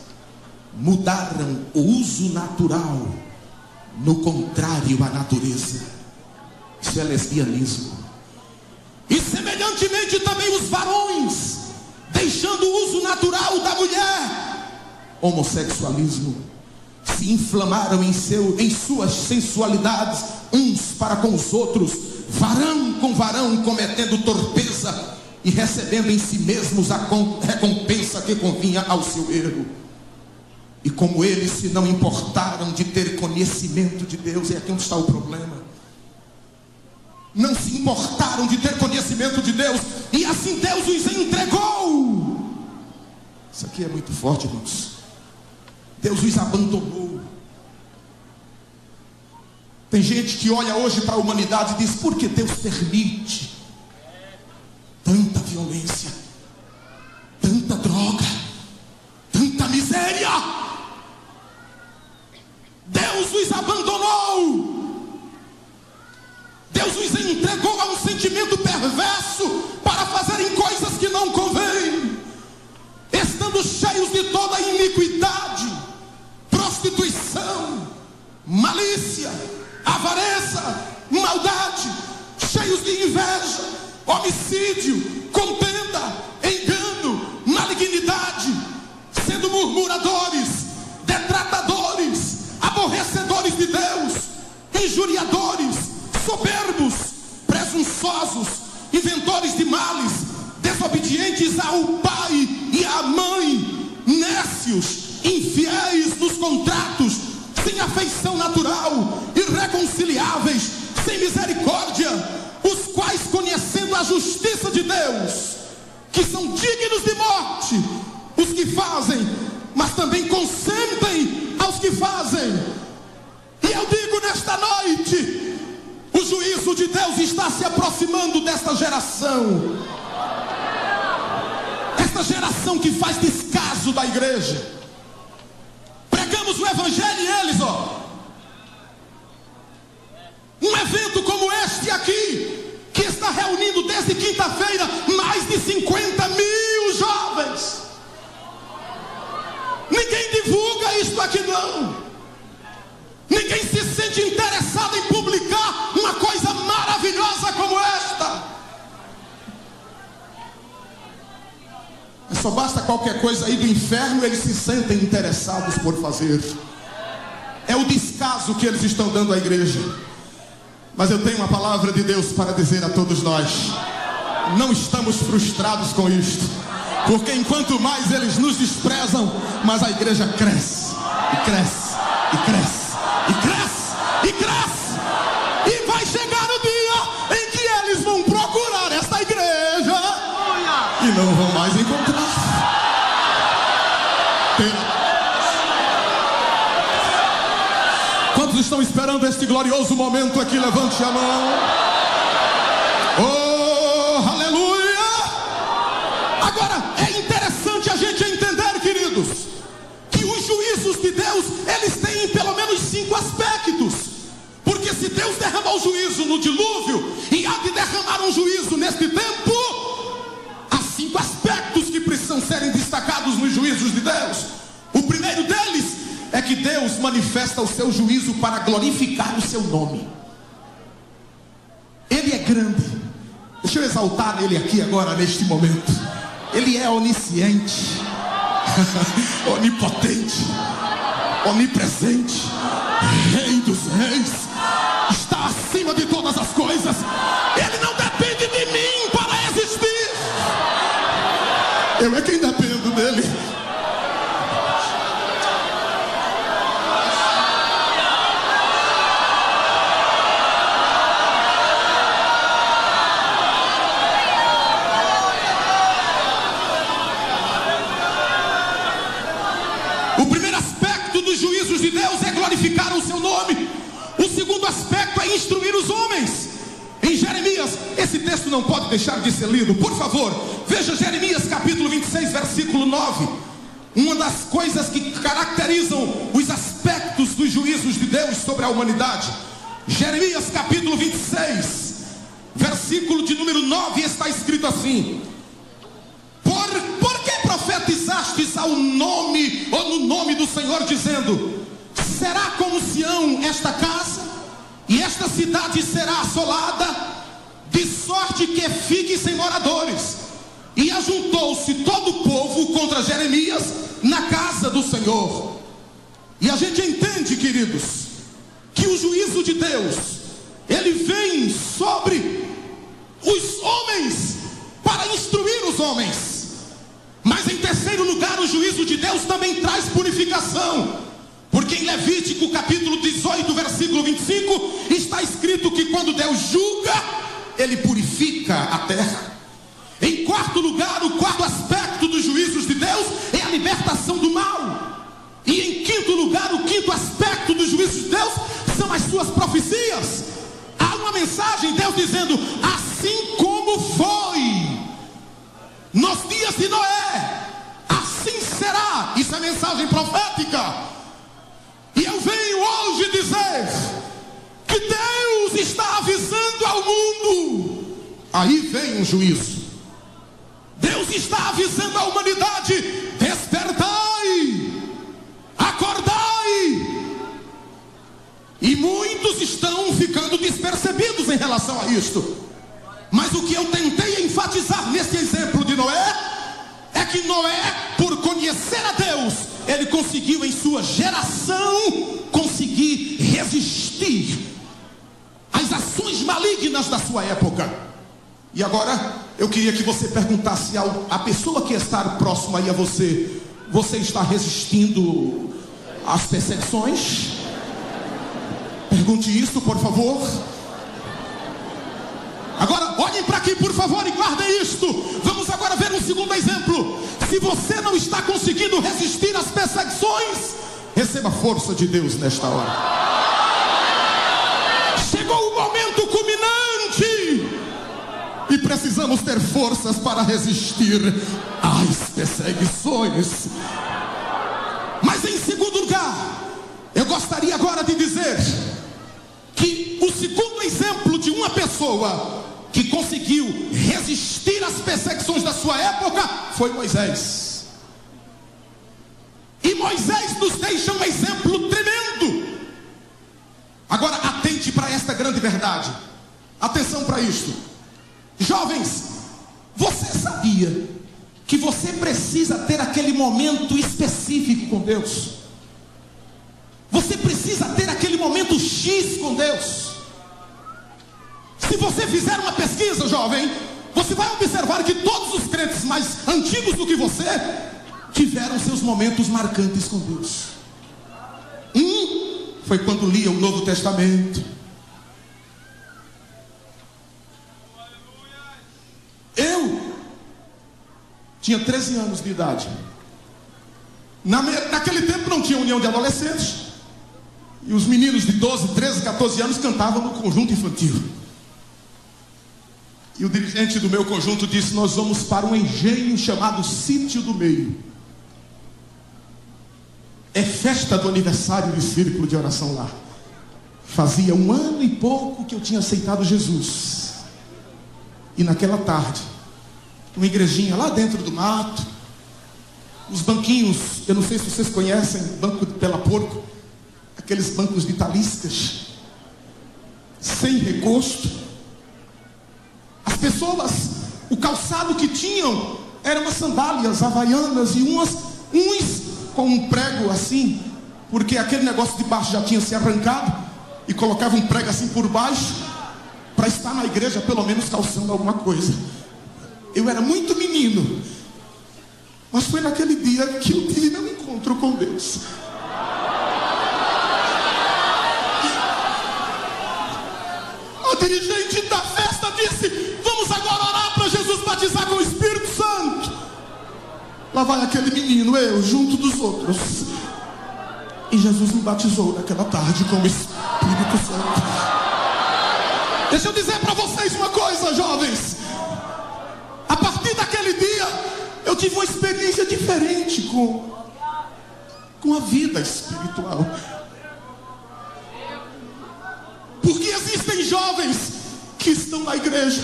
mudaram o uso natural, no contrário à natureza. Isso é lesbianismo. E semelhantemente também os varões, deixando o uso natural da mulher, homossexualismo, se inflamaram em suas sensualidades uns para com os outros, varão com varão, cometendo torpeza e recebendo em si mesmos a recompensa que convinha ao seu erro. E como eles se não importaram de ter conhecimento de Deus, é aqui onde está o problema. Não se importaram de ter conhecimento de Deus, e assim Deus os entregou. Isso aqui é muito forte, irmãos. Deus os abandonou. Tem gente que olha hoje para a humanidade e diz: por que Deus permite tanta violência, tanta droga, tanta miséria? Deus os abandonou. Deus os entregou a um sentimento perverso para fazerem coisas que não convêm, estando cheios de toda iniquidade, prostituição, malícia, avareza, maldade, cheios de inveja, homicídio, contenda, engano, malignidade, sendo murmuradores, detratadores, aborrecedores de Deus, injuriadores, soberbos, presunçosos, inventores de males, desobedientes ao pai e à mãe, nécios, infiéis nos contratos, sem afeição natural, irreconciliáveis, sem misericórdia, os quais, conhecendo a justiça de Deus, que são dignos de morte, os que fazem, mas também consentem aos que fazem. E eu digo nesta noite, o juízo de Deus está se aproximando desta geração. Esta geração que faz descaso da igreja. Pregamos o evangelho e eles, um evento como este aqui, que está reunindo desde quinta-feira mais de 50 mil jovens. Ninguém divulga isto aqui não. Ninguém se sente interessado em publicar uma coisa maravilhosa como esta. Só basta qualquer coisa aí do inferno, eles se sentem interessados por fazer. É o descaso que eles estão dando à igreja. Mas eu tenho uma palavra de Deus para dizer a todos nós: não estamos frustrados com isto, porque enquanto mais eles nos desprezam, mais a igreja cresce, e cresce, e cresce, e cresce, e cresce. E vai chegar o dia em que eles vão procurar esta igreja e não vão mais encontrar. Quantos estão esperando este glorioso momento aqui? Levante a mão. Oh, aleluia! Agora, é interessante a gente entender, queridos, que os juízos de Deus, eles têm pelo menos 5 aspectos. Porque se Deus derramou juízo no dilúvio, e há de derramar um juízo neste tempo, há 5 aspectos que precisam serem destacados nos juízos de Deus. O primeiro deles é que Deus manifesta o seu juízo para glorificar o seu nome. Ele é grande. Deixa eu exaltar ele aqui agora, neste momento. Ele é onisciente, onipotente, onipresente, Rei dos reis, está acima de todas as coisas. Ele não depende de mim para existir. Eu é quem dependo dele. O primeiro aspecto dos juízos de Deus é glorificar o seu nome. O segundo aspecto é instruir os homens. Em Jeremias, esse texto não pode deixar de ser lido, por favor, veja Jeremias capítulo 26, versículo 9. Uma das coisas que caracterizam os aspectos dos juízos de Deus sobre a humanidade. Jeremias capítulo 26, versículo de número 9, está escrito assim: Por que profetizastes ao nome, ou no nome do Senhor, dizendo: será como Sião esta casa, e esta cidade será assolada, de sorte que fique sem moradores? E ajuntou-se todo o povo contra Jeremias na casa do Senhor. E a gente entende, queridos, que o juízo de Deus, ele vem sobre os homens para instruir homens. Mas em terceiro lugar, o juízo de Deus também traz purificação. Porque em Levítico capítulo 18, versículo 25, está escrito que quando Deus julga, Ele purifica a terra. Em quarto lugar, o quarto aspecto dos juízos de Deus é a libertação do mal. E em quinto lugar, o quinto aspecto dos juízos de Deus são as suas profecias. Há uma mensagem, Deus dizendo: assim como foi nos dias de Noé, assim será. Isso é mensagem profética. E eu venho hoje dizer que Deus está avisando ao mundo. Aí vem um juízo. Deus está avisando à humanidade: despertai, acordai. E muitos estão ficando despercebidos em relação a isto. Mas o que eu tentei enfatizar nesse exemplo de Noé é que Noé, por conhecer a Deus, ele conseguiu em sua geração conseguir resistir às ações malignas da sua época. E agora eu queria que você perguntasse à pessoa que está próxima aí a você: você está resistindo às perseguições? Pergunte isso, por favor. Agora olhem para aqui, por favor, e guardem isto. Vamos agora ver um segundo exemplo. Se você não está conseguindo resistir às perseguições, receba a força de Deus nesta hora. Chegou o momento culminante e precisamos ter forças para resistir às perseguições. Mas em segundo lugar, eu gostaria agora de dizer que o segundo exemplo de uma pessoa que conseguiu resistir às perseguições da sua época foi Moisés. E Moisés nos deixa um exemplo tremendo. Agora atente para esta grande verdade. Atenção para isto. Jovens, você sabia que você precisa ter aquele momento específico com Deus? Você precisa ter aquele momento X com Deus. Se você fizer uma pesquisa, jovem, você vai observar que todos os crentes mais antigos do que você tiveram seus momentos marcantes com Deus. Foi quando lia o Novo Testamento. Eu tinha 13 anos de idade. Naquele tempo não tinha união de adolescentes. E os meninos de 12, 13, 14 anos cantavam no conjunto infantil. E o dirigente do meu conjunto disse: nós vamos para um engenho chamado Sítio do Meio. É festa do aniversário de círculo de oração lá. Fazia 1 ano e pouco que eu tinha aceitado Jesus. E naquela tarde, uma igrejinha lá dentro do mato, os banquinhos, eu não sei se vocês conhecem, banco de Pela Porco, aqueles bancos de taliscas, sem recosto. As pessoas, o calçado que tinham eram umas sandálias havaianas e uns com um prego assim, porque aquele negócio de baixo já tinha se arrancado, e colocava um prego assim por baixo, para estar na igreja pelo menos calçando alguma coisa. Eu era muito menino, mas foi naquele dia que eu tive meu encontro com Deus. O dirigente da festa disse: vamos agora orar para Jesus batizar com o Espírito Santo. Lá vai aquele menino, eu junto dos outros, e Jesus me batizou naquela tarde com o Espírito Santo. Deixa eu dizer para vocês uma coisa, jovens. A partir daquele dia eu tive uma experiência diferente com a vida espiritual. Porque existem jovens que estão na igreja,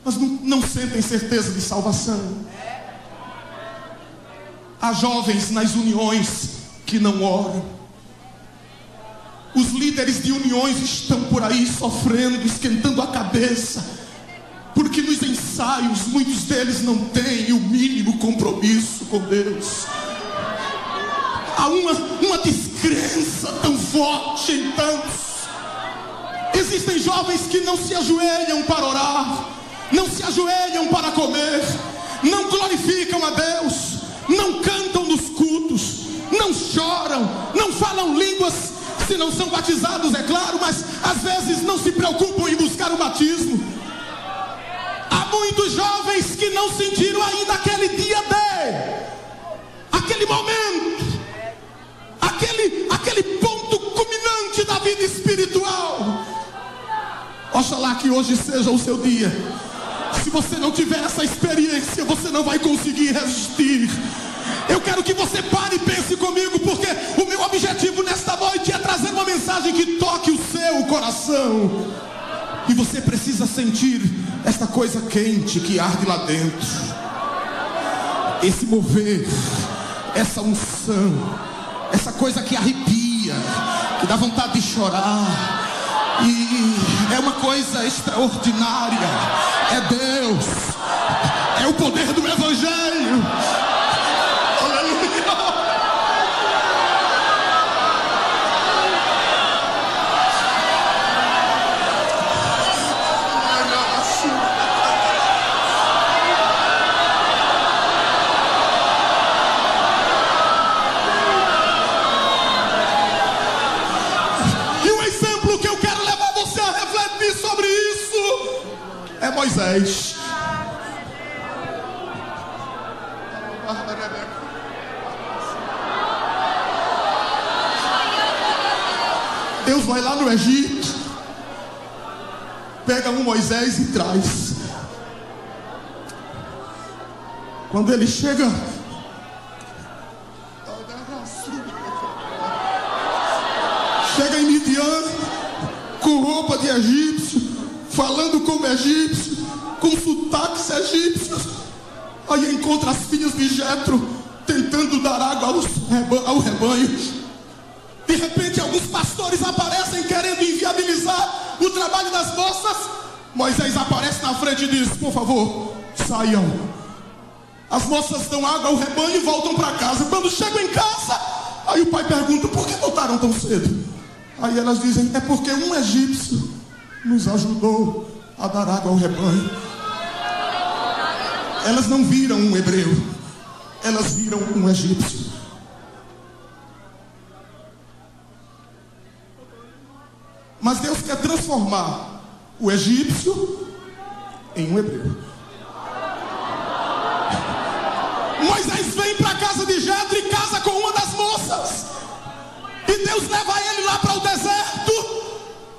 mas não sentem certeza de salvação. Há jovens nas uniões que não oram. Os líderes de uniões estão por aí sofrendo, esquentando a cabeça, porque nos ensaios muitos deles não têm o mínimo compromisso com Deus. Há uma descrença tão forte em tantos. Existem jovens que não se ajoelham para orar, não se ajoelham para comer, não glorificam a Deus, não cantam nos cultos, não choram, não falam línguas, se não são batizados, é claro, mas às vezes não se preocupam em buscar o batismo. Há muitos jovens que não sentiram ainda aquele dia aquele momento, aquele ponto culminante da vida espiritual. Oxalá que hoje seja o seu dia. Se você não tiver essa experiência, você não vai conseguir resistir. Eu quero que você pare e pense comigo, porque o meu objetivo nesta noite é trazer uma mensagem que toque o seu coração. E você precisa sentir essa coisa quente que arde lá dentro, esse mover, essa unção, essa coisa que arrepia, que dá vontade de chorar. E é uma coisa extraordinária. É Deus, é o poder do Evangelho. Aleluia. E um exemplo que eu quero levar você a refletir sobre isso é Moisés. Deus vai lá no Egito, pega um Moisés e traz. Quando ele chega em Midian, com roupa de egípcio, falando como egípcio, com sotaques egípcios. Aí encontra as filhas de Jetro tentando dar água ao rebanho. De repente alguns pastores aparecem querendo inviabilizar o trabalho das moças. Moisés aparece na frente e diz: por favor, saiam. As moças dão água ao rebanho e voltam para casa. Quando chegam em casa, aí o pai pergunta: por que voltaram tão cedo? Aí elas dizem: é porque um egípcio nos ajudou a dar água ao rebanho. Elas não viram um hebreu, elas viram um egípcio. Mas Deus quer transformar o egípcio em um hebreu. Moisés vem para a casa de Jetro e casa com uma das moças. E Deus leva ele lá para o deserto.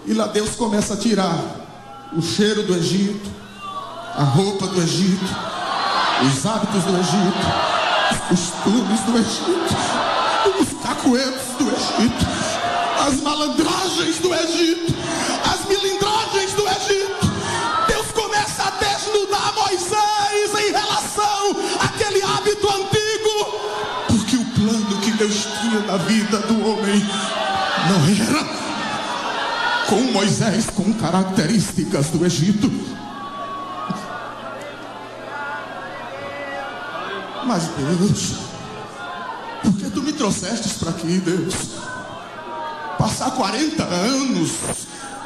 E lá Deus começa a tirar o cheiro do Egito, a roupa do Egito, os hábitos do Egito, os costumes do Egito, os cacoetes do Egito, as malandragens do Egito, as milindragens do Egito. Deus começa a desnudar Moisés em relação àquele hábito antigo, porque o plano que Deus tinha na vida do homem não era com Moisés com características do Egito. Mas Deus, por que tu me trouxestes para aqui, Deus? Passar 40 anos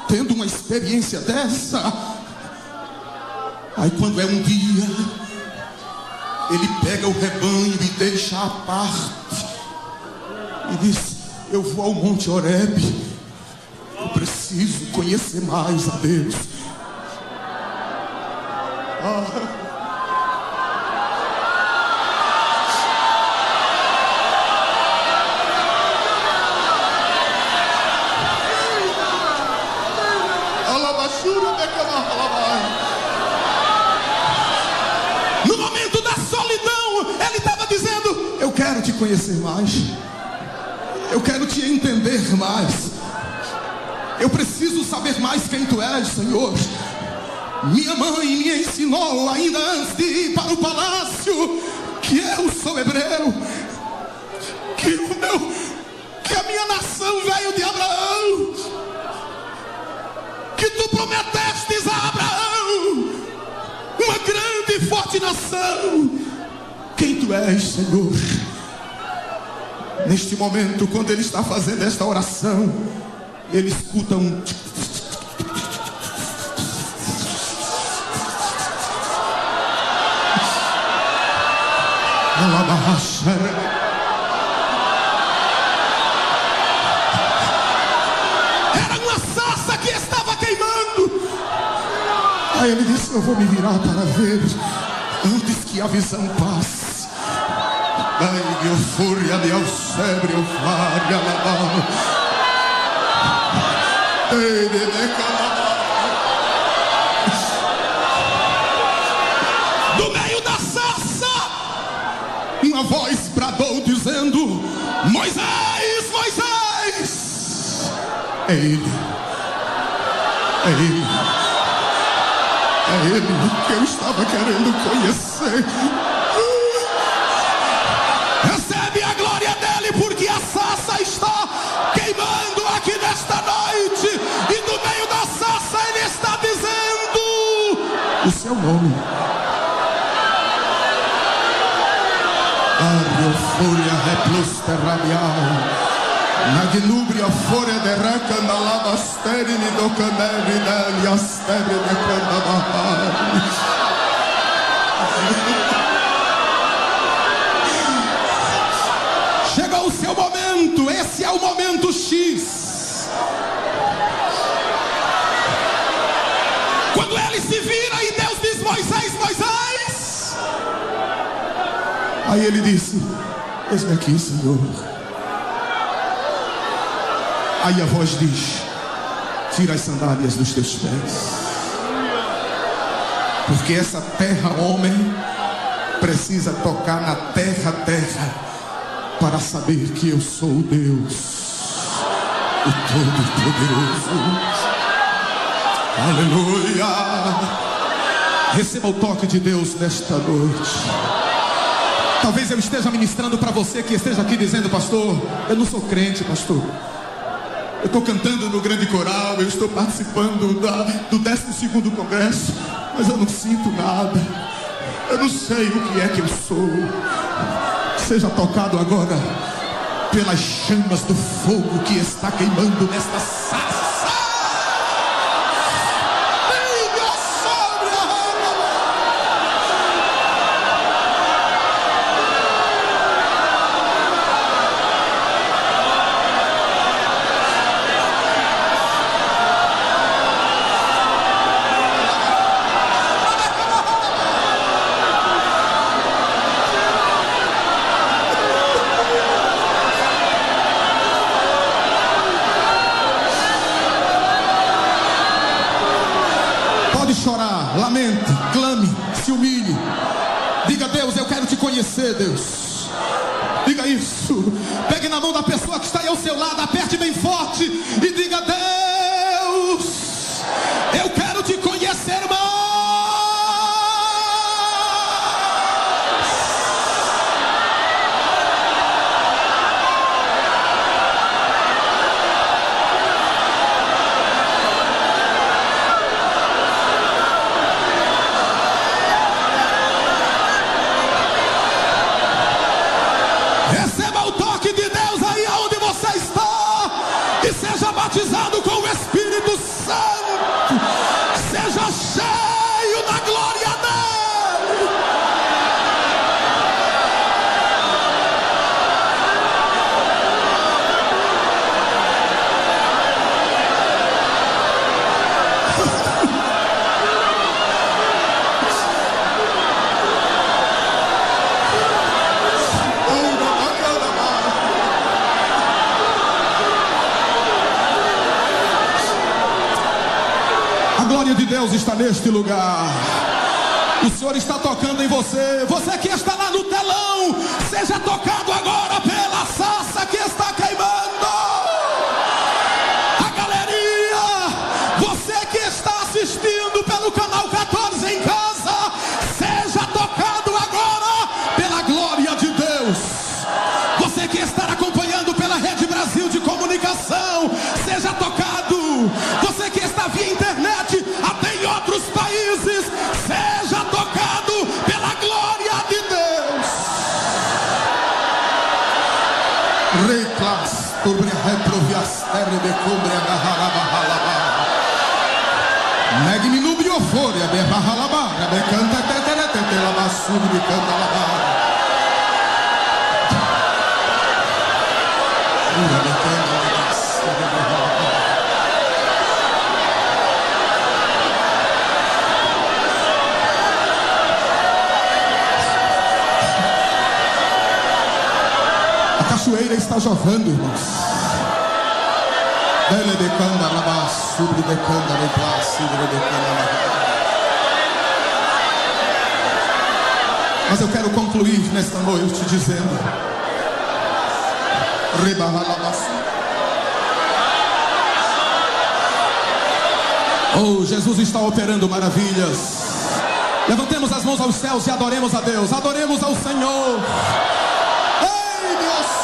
tendo uma experiência dessa. Aí quando é um dia, ele pega o rebanho e deixa à parte e diz: eu vou ao Monte Horebe, eu preciso conhecer mais a Deus. No momento da solidão, ele estava dizendo: eu quero te conhecer mais, eu quero te entender mais, eu preciso saber mais quem tu és, Senhor. Minha mãe me ensinou ainda antes de ir para o palácio que eu sou hebreu, que a minha nação veio de Abraão, que tu prometestes a Abraão uma grande e forte nação. Quem tu és, Senhor? Neste momento, quando ele está fazendo esta oração, ele escuta um Era uma sarça que estava queimando. Aí ele disse: eu vou me virar para ver antes que a visão passe. Ai, meu fúria, meu febre, eu faria lavar. Do meio da sarça, uma voz bradou dizendo: Moisés, Moisés. É ele. É ele. É ele que eu estava querendo conhecer. Recebe a glória dele, porque a sarça está queimando aqui nesta noite. E do meio da sarça ele está dizendo o seu nome. Ario fúria replusta radial. Magnubria fúria de recanda lavasterini do caneri deli astere de candabahari. Chegou o seu momento, esse é o momento X. Quando ele se vira e Deus diz: Moisés, Moisés. Aí ele disse: eis-me aqui, Senhor. Aí a voz diz: tira as sandálias dos teus pés, porque essa terra, homem, precisa tocar na terra, para saber que eu sou o Deus, o Todo-Poderoso. Aleluia. Receba o toque de Deus nesta noite. Talvez eu esteja ministrando para você que esteja aqui dizendo: pastor, eu não sou crente, pastor. Eu estou cantando no grande coral, eu estou participando do 12º congresso, mas eu não sinto nada. Eu não sei o que é que eu sou. Seja tocado agora pelas chamas do fogo que está queimando nesta sarça. Chorar, lamente, clame, se humilhe. Diga: Deus, eu quero te conhecer, Deus. Diga isso. Pegue na mão da pessoa que está aí ao seu lado, aperte bem forte e diga: Deus, eu quero te conhecer mais. Receba o toque de Deus aí onde você está e seja batizado com o Espírito Santo. Seja cheio da glória dele. A glória de Deus está neste lugar. O Senhor está tocando em você. Você que está lá no telão, seja tocado agora pela sarça que está queimando. A galeria, você que está assistindo pelo canal 14 em casa, seja tocado agora pela glória de Deus. Você que está acompanhando pela Rede Brasil de Comunicação, seja tocado. Você que está via internet, até em outros países, seja tocado pela glória de Deus. Reclas sobre a reproviastere de cubre a garraba. Megminubio fore a berrahalaba, a becanta teteletela basuri de canta labar. está jovando, irmãos. Mas eu quero concluir nesta noite dizendo: oh, Jesus está operando maravilhas. Levantemos as mãos aos céus e adoremos a Deus. Adoremos ao Senhor. Ei, Deus!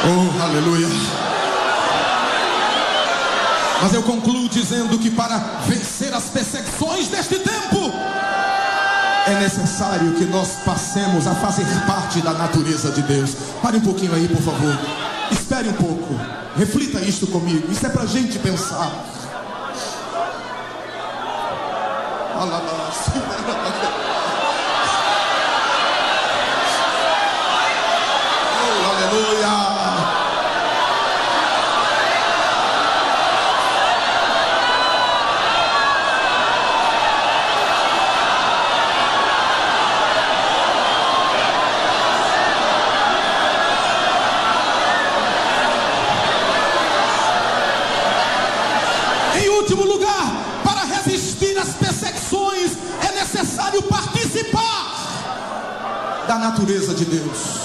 Oh, aleluia. Mas eu concluo dizendo que para vencer as perseguições deste tempo, é necessário que nós passemos a fazer parte da natureza de Deus. Pare um pouquinho aí, por favor. Espere um pouco. Reflita isto comigo. Isso é para a gente pensar. Oh, aleluia. Em último lugar, para resistir às perseguições, é necessário participar da natureza de Deus.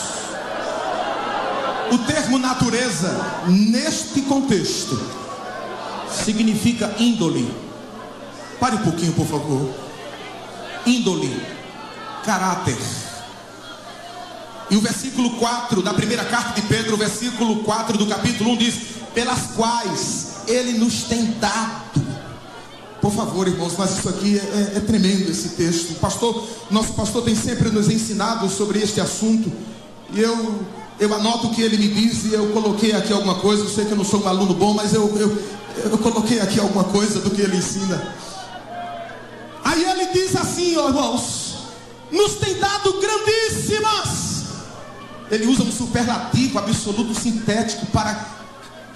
O termo natureza, neste contexto, significa índole. Pare um pouquinho, por favor. Índole, caráter. E o versículo 4 da primeira carta de Pedro, o versículo 4 do capítulo 1 diz: pelas quais Ele nos tem dado. Por favor, irmãos, mas isso aqui é tremendo, esse texto. Nosso pastor tem sempre nos ensinado sobre este assunto. E eu anoto o que ele me diz, e eu coloquei aqui alguma coisa. Eu sei que eu não sou um aluno bom, mas eu coloquei aqui alguma coisa do que ele ensina. Aí ele diz assim, ó, irmãos: nos tem dado grandíssimas. Ele usa um superlativo absoluto sintético para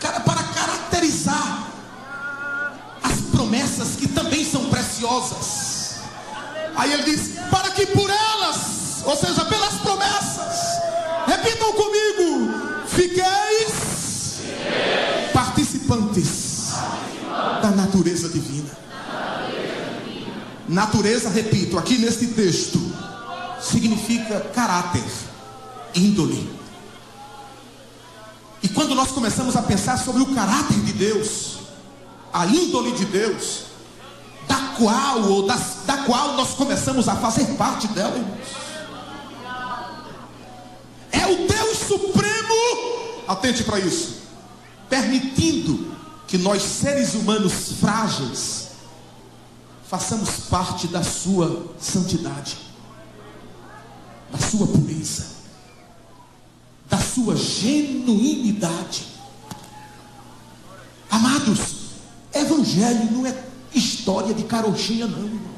caracterizar as promessas que também são preciosas. Aí ele diz: para que por elas, ou seja, pelas promessas, repitam comigo, fiqueis participantes da natureza divina. Natureza, repito, aqui neste texto, significa caráter, índole. E quando nós começamos a pensar sobre o caráter de Deus, a índole de Deus, da qual nós começamos a fazer parte dela, irmãos, é o Deus Supremo, atente para isso, permitindo que nós, seres humanos frágeis, façamos parte da sua santidade, da sua pureza, da sua genuinidade. Amados, evangelho não é história de carochinha, não, irmão.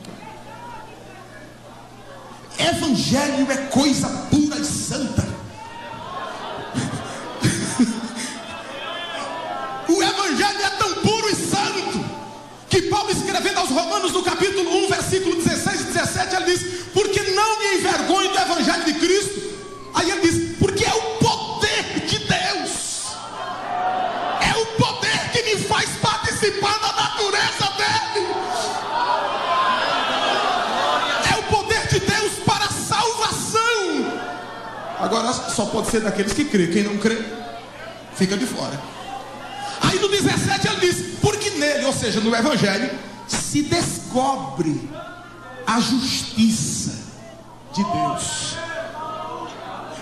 Evangelho é coisa pura e santa. O evangelho é tão puro e santo que Paulo, escrevendo aos Romanos no capítulo 1, versículo 16 e 17, ele diz: porque não me envergonho do evangelho de Cristo. Aí ele diz: porque é o poder de Deus, é o poder que me faz participar da natureza dele, é o poder de Deus para a salvação. Agora só pode ser daqueles que crê. Quem não crê fica de fora. Aí no 17 ele diz: porque nele, ou seja, no evangelho, se descobre a justiça de Deus.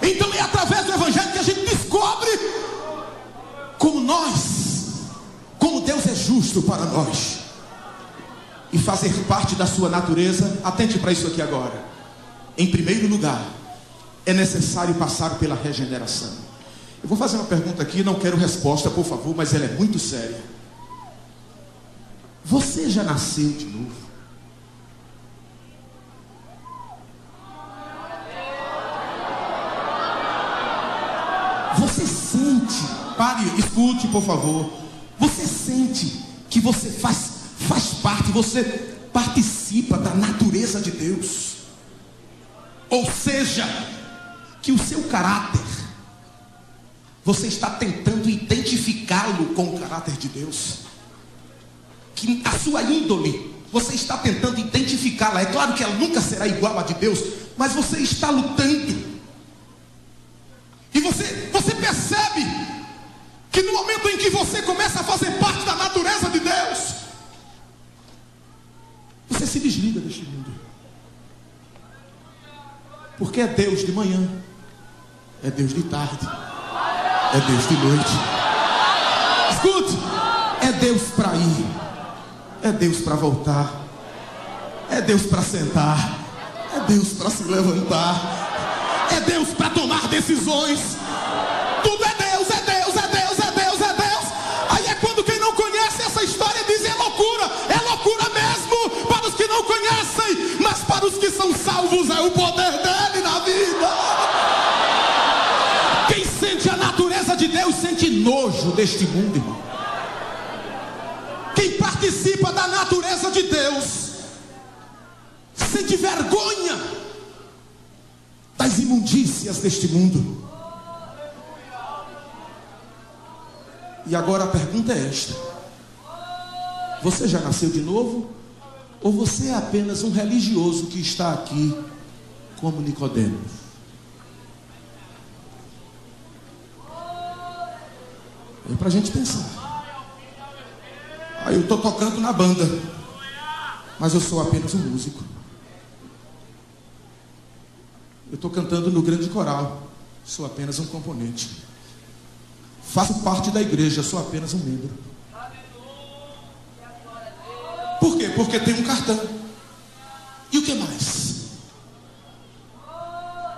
Então é através do evangelho que a gente descobre como Deus é justo para nós, e fazer parte da sua natureza. Atente para isso aqui agora. Em primeiro lugar, é necessário passar pela regeneração. Eu vou fazer uma pergunta aqui, não quero resposta, por favor, mas ela é muito séria. Você já nasceu de novo? Você sente, pare, escute por favor. Você sente que você faz parte, você participa da natureza de Deus. Ou seja, que o seu caráter, você está tentando identificá-lo com o caráter de Deus. Que a sua índole, você está tentando identificá-la. É claro que ela nunca será igual à de Deus, mas você está lutando. E você percebe que no momento em que você começa a fazer parte da natureza de Deus, você se desliga deste mundo. Porque é Deus de manhã, é Deus de tarde, é Deus de noite. Escute, é Deus para ir, é Deus para voltar, é Deus para sentar, é Deus para se levantar, é Deus para tomar decisões. Tudo é Deus, é Deus, é Deus, é Deus, é Deus. Aí é quando quem não conhece essa história diz: é loucura mesmo para os que não conhecem, mas para os que são salvos é o poder dele na vida. Quem sente a natureza de Deus sente nojo deste mundo, irmão. Quem participa da natureza de Deus sente vergonha das imundícias deste mundo. E agora a pergunta é esta: você já nasceu de novo? Ou você é apenas um religioso que está aqui como Nicodemo? É para a gente pensar. Aí eu estou tocando na banda, mas eu sou apenas um músico. Eu estou cantando no grande coral, sou apenas um componente. Faço parte da igreja, sou apenas um membro. Por quê? Porque tem um cartão. E o que mais?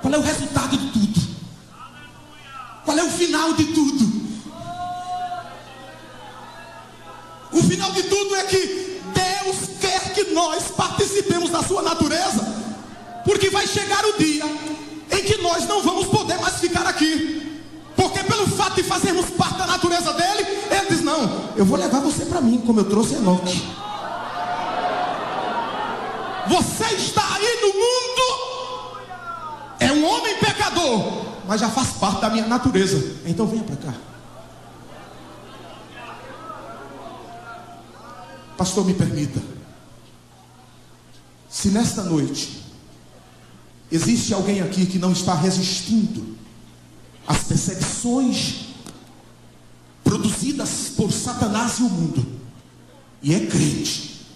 Qual é o resultado de tudo? Qual é o final de tudo? O final de tudo é que Deus quer que nós participemos da sua natureza, porque vai chegar o dia em que nós não vamos poder mais ficar aqui, porque pelo fato de fazermos parte da natureza dele, ele diz: não, eu vou levar você para mim, como eu trouxe Enoque. Você está aí no mundo, é um homem pecador, mas já faz parte da minha natureza. Então venha para cá. Pastor, me permita, se nesta noite existe alguém aqui que não está resistindo às perseguições produzidas por Satanás e o mundo, e é crente,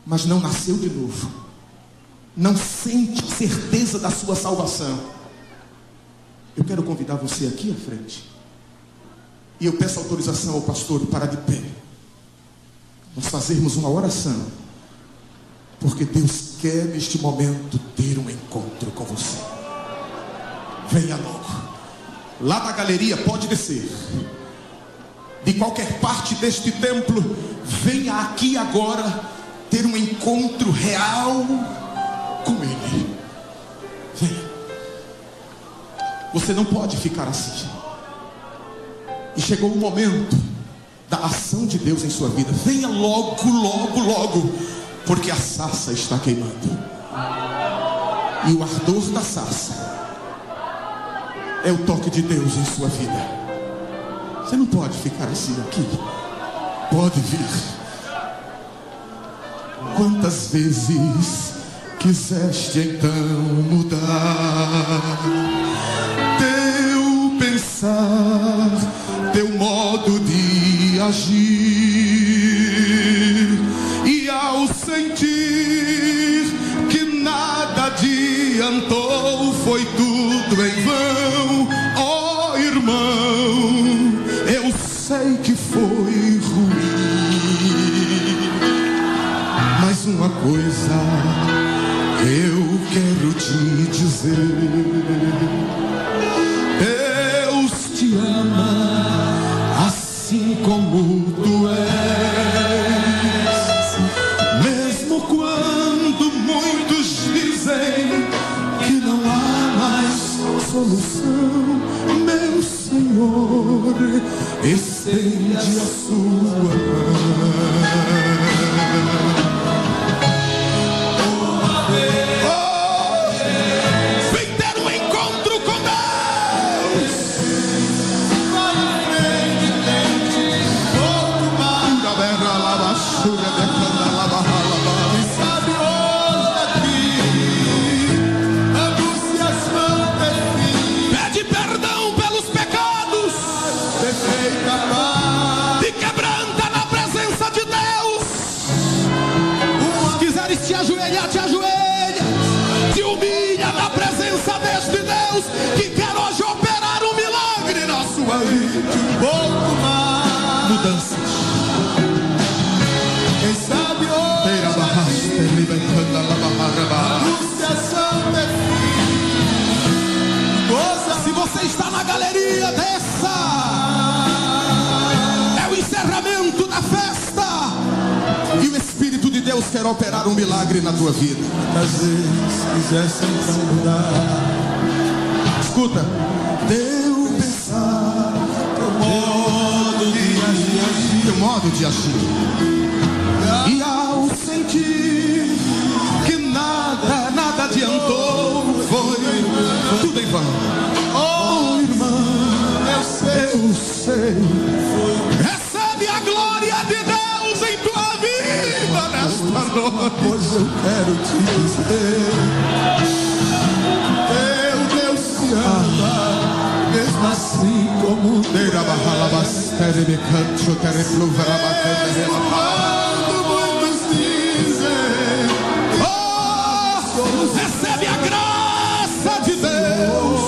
mas não nasceu de novo, não sente certeza da sua salvação, eu quero convidar você aqui à frente, e eu peço autorização ao pastor para de pé nós fazermos uma oração, porque Deus quer neste momento ter um encontro com você. Venha logo. Lá da galeria, pode descer. De qualquer parte deste templo, venha aqui agora ter um encontro real com Ele. Venha. Você não pode ficar assim. E chegou o momento da ação de Deus em sua vida. Venha logo, logo, logo, porque a sarça está queimando, e o ardor da sarça é o toque de Deus em sua vida. Você não pode ficar assim aqui. Pode vir. Quantas vezes quiseste então mudar teu pensar, teu modo de agir, e ao sentir que nada adiantou, foi tudo em vão. Ó irmão, eu sei que foi ruim, mas uma coisa eu quero te dizer: Deus te ama assim como tu és, mesmo quando muitos dizem que não há mais solução. Meu meu Senhor, estende a sua mão. Te ajoelha, te humilha na presença deste Deus que quer hoje operar um milagre na sua vida. Um pouco mais. Mudanças. Quem sabe hoje se você está na galeria, desça. É o encerramento da festa. E o Espírito de Deus quer operar um milagre na tua vida. Às vezes quisesse então mudar. Escuta. Teu pensar, teu modo de agir. E ao sentir que nada adiantou, foi tudo em vão. Oh, irmão, eu sei. Recebe a glória de Deus em tua vida nesta noite. Pois eu quero te dizer, teu Deus te ama, mesmo assim como quando muitos dizem, oh, recebe a graça de Deus,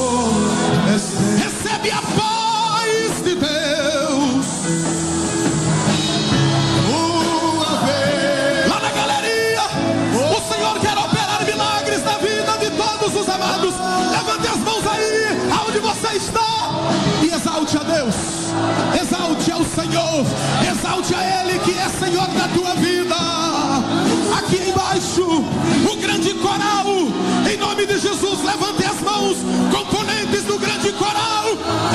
recebe a paz de Deus. Lá na galeria, o Senhor quer operar milagres na vida de todos os amados. Levante as mãos aí, aonde você está, e exalte a Deus, exalte ao Senhor, exalte a Ele que é Senhor da tua vida. Aqui embaixo, o grande coral, em nome de Jesus, levante as mãos, componentes do grande coral,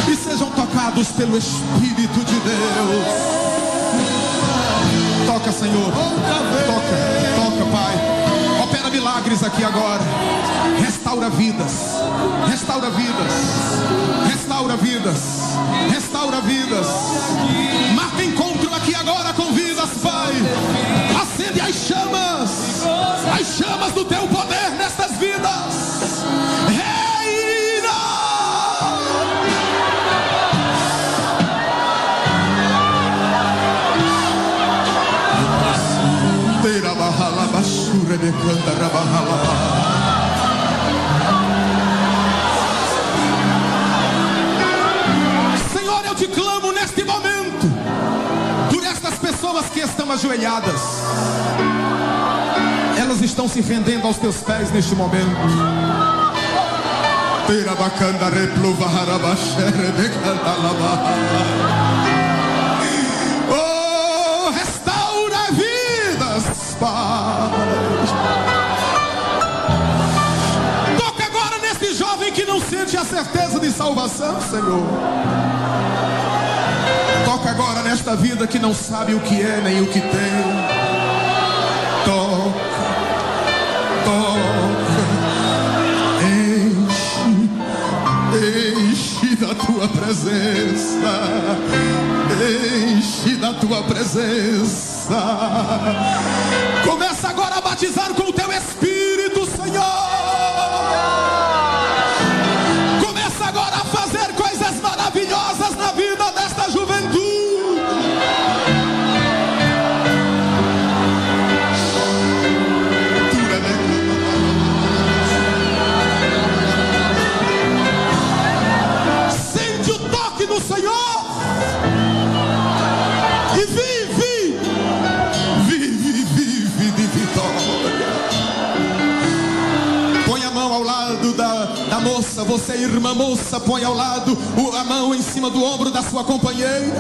e sejam tocados pelo Espírito de Deus. Toca, Senhor, toca, Pai. Opera milagres aqui agora. Restaura vidas, restaura vidas, restaura vidas, restaura vidas. Marca encontro aqui agora com vidas, Pai. Acende as chamas do teu poder nestas vidas. Reina! Senhor, eu te clamo neste momento por estas pessoas que estão ajoelhadas. Elas estão se rendendo aos teus pés neste momento. Oh, restaura vidas, Pai. Toca agora nesse jovem que não sente a certeza de salvação, Senhor. Toca agora nesta vida que não sabe o que é nem o que tem. Toca. Enche da tua presença. Enche da tua presença. Começa agora a batizar com o teu Espírito, Senhor. Começa agora a fazer coisas maravilhosas na vida desta juventude. Sente o toque do Senhor e vive de vitória. Põe a mão ao lado da moça. Você, irmã moça, põe ao lado a mão em cima do ombro da sua companheira.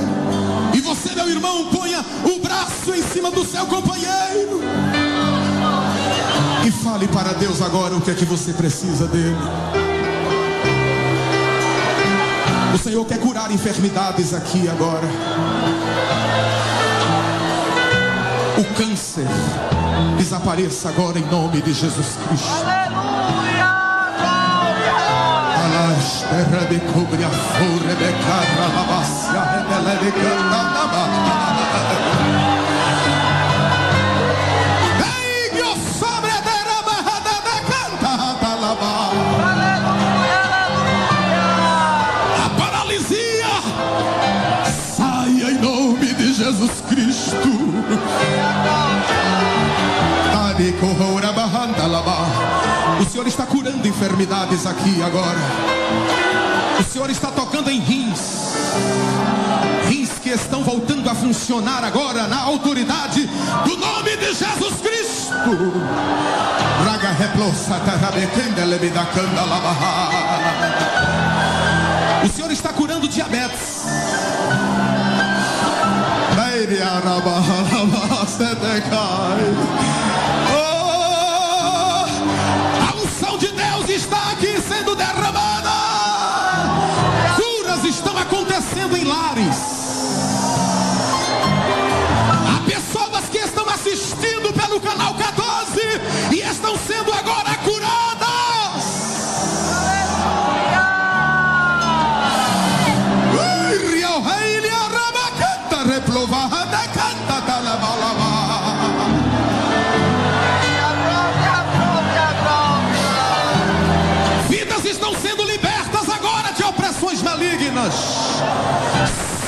E você, meu irmão, ponha o braço em cima do seu companheiro. E fale para Deus agora o que é que você precisa dele. O Senhor Senhor quer curar enfermidades aqui agora. O câncer desapareça agora em nome de Jesus Cristo. Aleluia, Terra de cobre a folha de carra, a bacia, ela de canta. Ei, que o sobre de ramada de canta, talaba. aleluia, aleluia. A paralisia saia em nome de Jesus Cristo. O Senhor está curando enfermidades aqui agora. O Senhor está tocando em rins que estão voltando a funcionar agora na autoridade do nome de Jesus Cristo. O Senhor está curando diabetes. A unção de Deus está aqui sendo derramada. Curas estão acontecendo em lares. Há pessoas que estão assistindo pelo canal 14 e estão sendo agora curadas. Vidas estão sendo libertas agora de opressões malignas.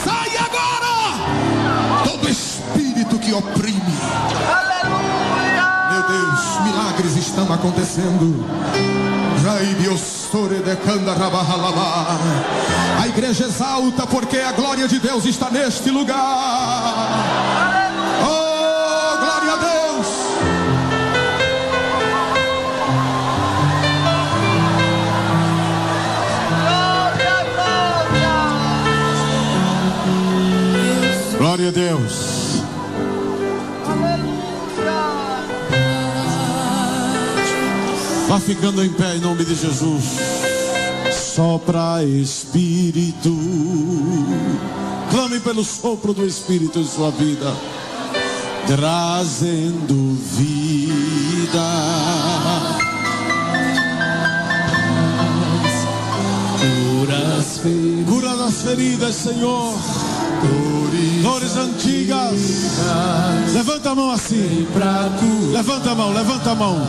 Sai agora todo espírito que oprime. Meu Deus, milagres estão acontecendo. A igreja exalta porque a glória de Deus está neste lugar. Oh, glória a Deus. Glória a Deus. Vá ficando em pé em nome de Jesus. Sopra Espírito. Clame pelo sopro do Espírito em sua vida, trazendo vida. Cura das feridas, Senhor. Dores antigas. Levanta a mão assim. Levanta a mão, levanta a mão.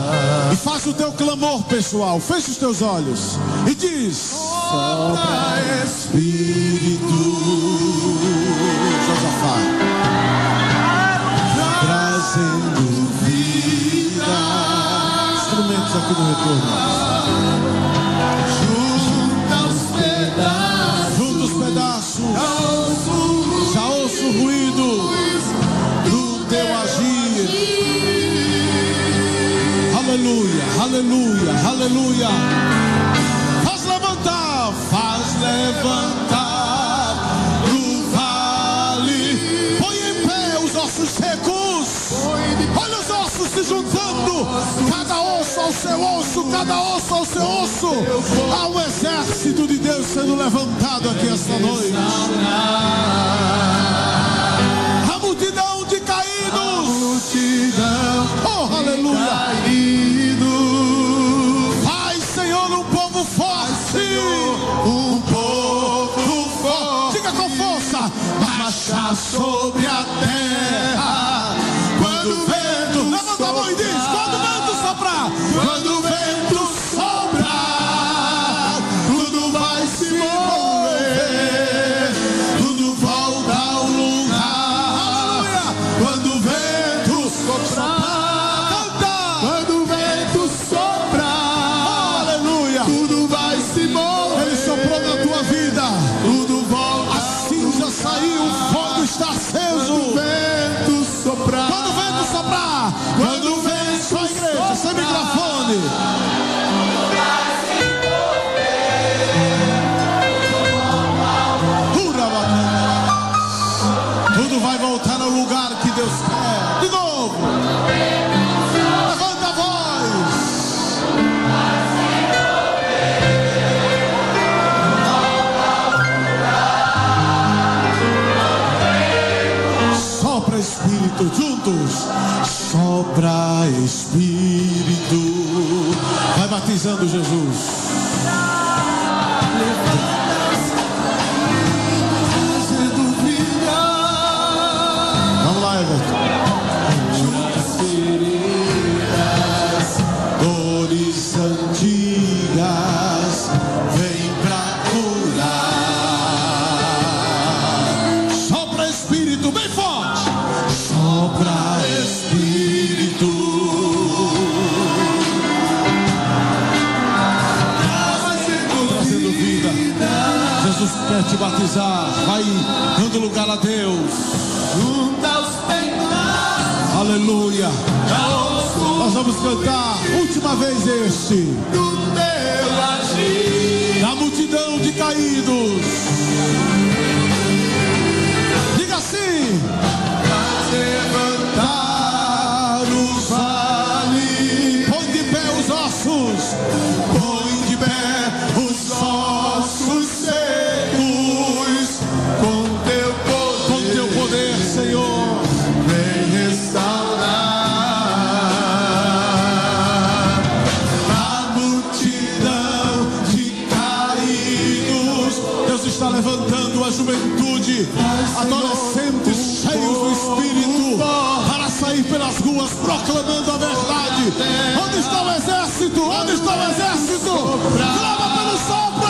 E faça o teu clamor pessoal. Feche os teus olhos e diz: sopra Espírito. Josafá, trazendo vida. Instrumentos aqui no retorno. Junta os pedaços. Já ouço o ruído do teu agir. Aleluia, aleluia, aleluia. Faz levantar do vale. Põe em pé os ossos secos. Olha os ossos se juntando. Cada osso ao seu osso, cada osso ao seu osso. Há um exército de Deus sendo levantado aqui esta noite. A multidão de caídos. Oh, aleluia. Faz, Senhor, um povo forte. Um povo forte. Diga com força. Marchar sobre a terra. Quando o vento. Levanta a mão e diz: quando o vento soprar. Quando o vento soprar, tudo vai se mover. Tudo volta ao lugar. Quando o vento soprar, canta. Quando o vento soprar, aleluia, tudo vai se mover. Ele soprou na tua vida. Tudo volta. A cinza saiu, o fogo está aceso. Quando o vento Jesus. Sopra Espírito. Vai batizando, Jesus. Vamos lá, Everton. Dores antigas vem pra curar. Sopra Espírito, bem forte. Sopra Espírito. Trazendo vida. Jesus quer te batizar. Vai dando lugar a Deus. Junta os pecados. Aleluia. Nós vamos cantar última vez este Do teu agir. da multidão de caídos. Diga assim: Levantar os vales. põe de pé os ossos, Põe de pé os ossos secos. Com teu poder, Senhor. vem restaurar a multidão de caídos. Deus está levantando a juventude, adolescentes cheios do Espírito, para sair pelas ruas proclamando a verdade. Onde está o exército? Onde está o exército? Clama pelo sopro.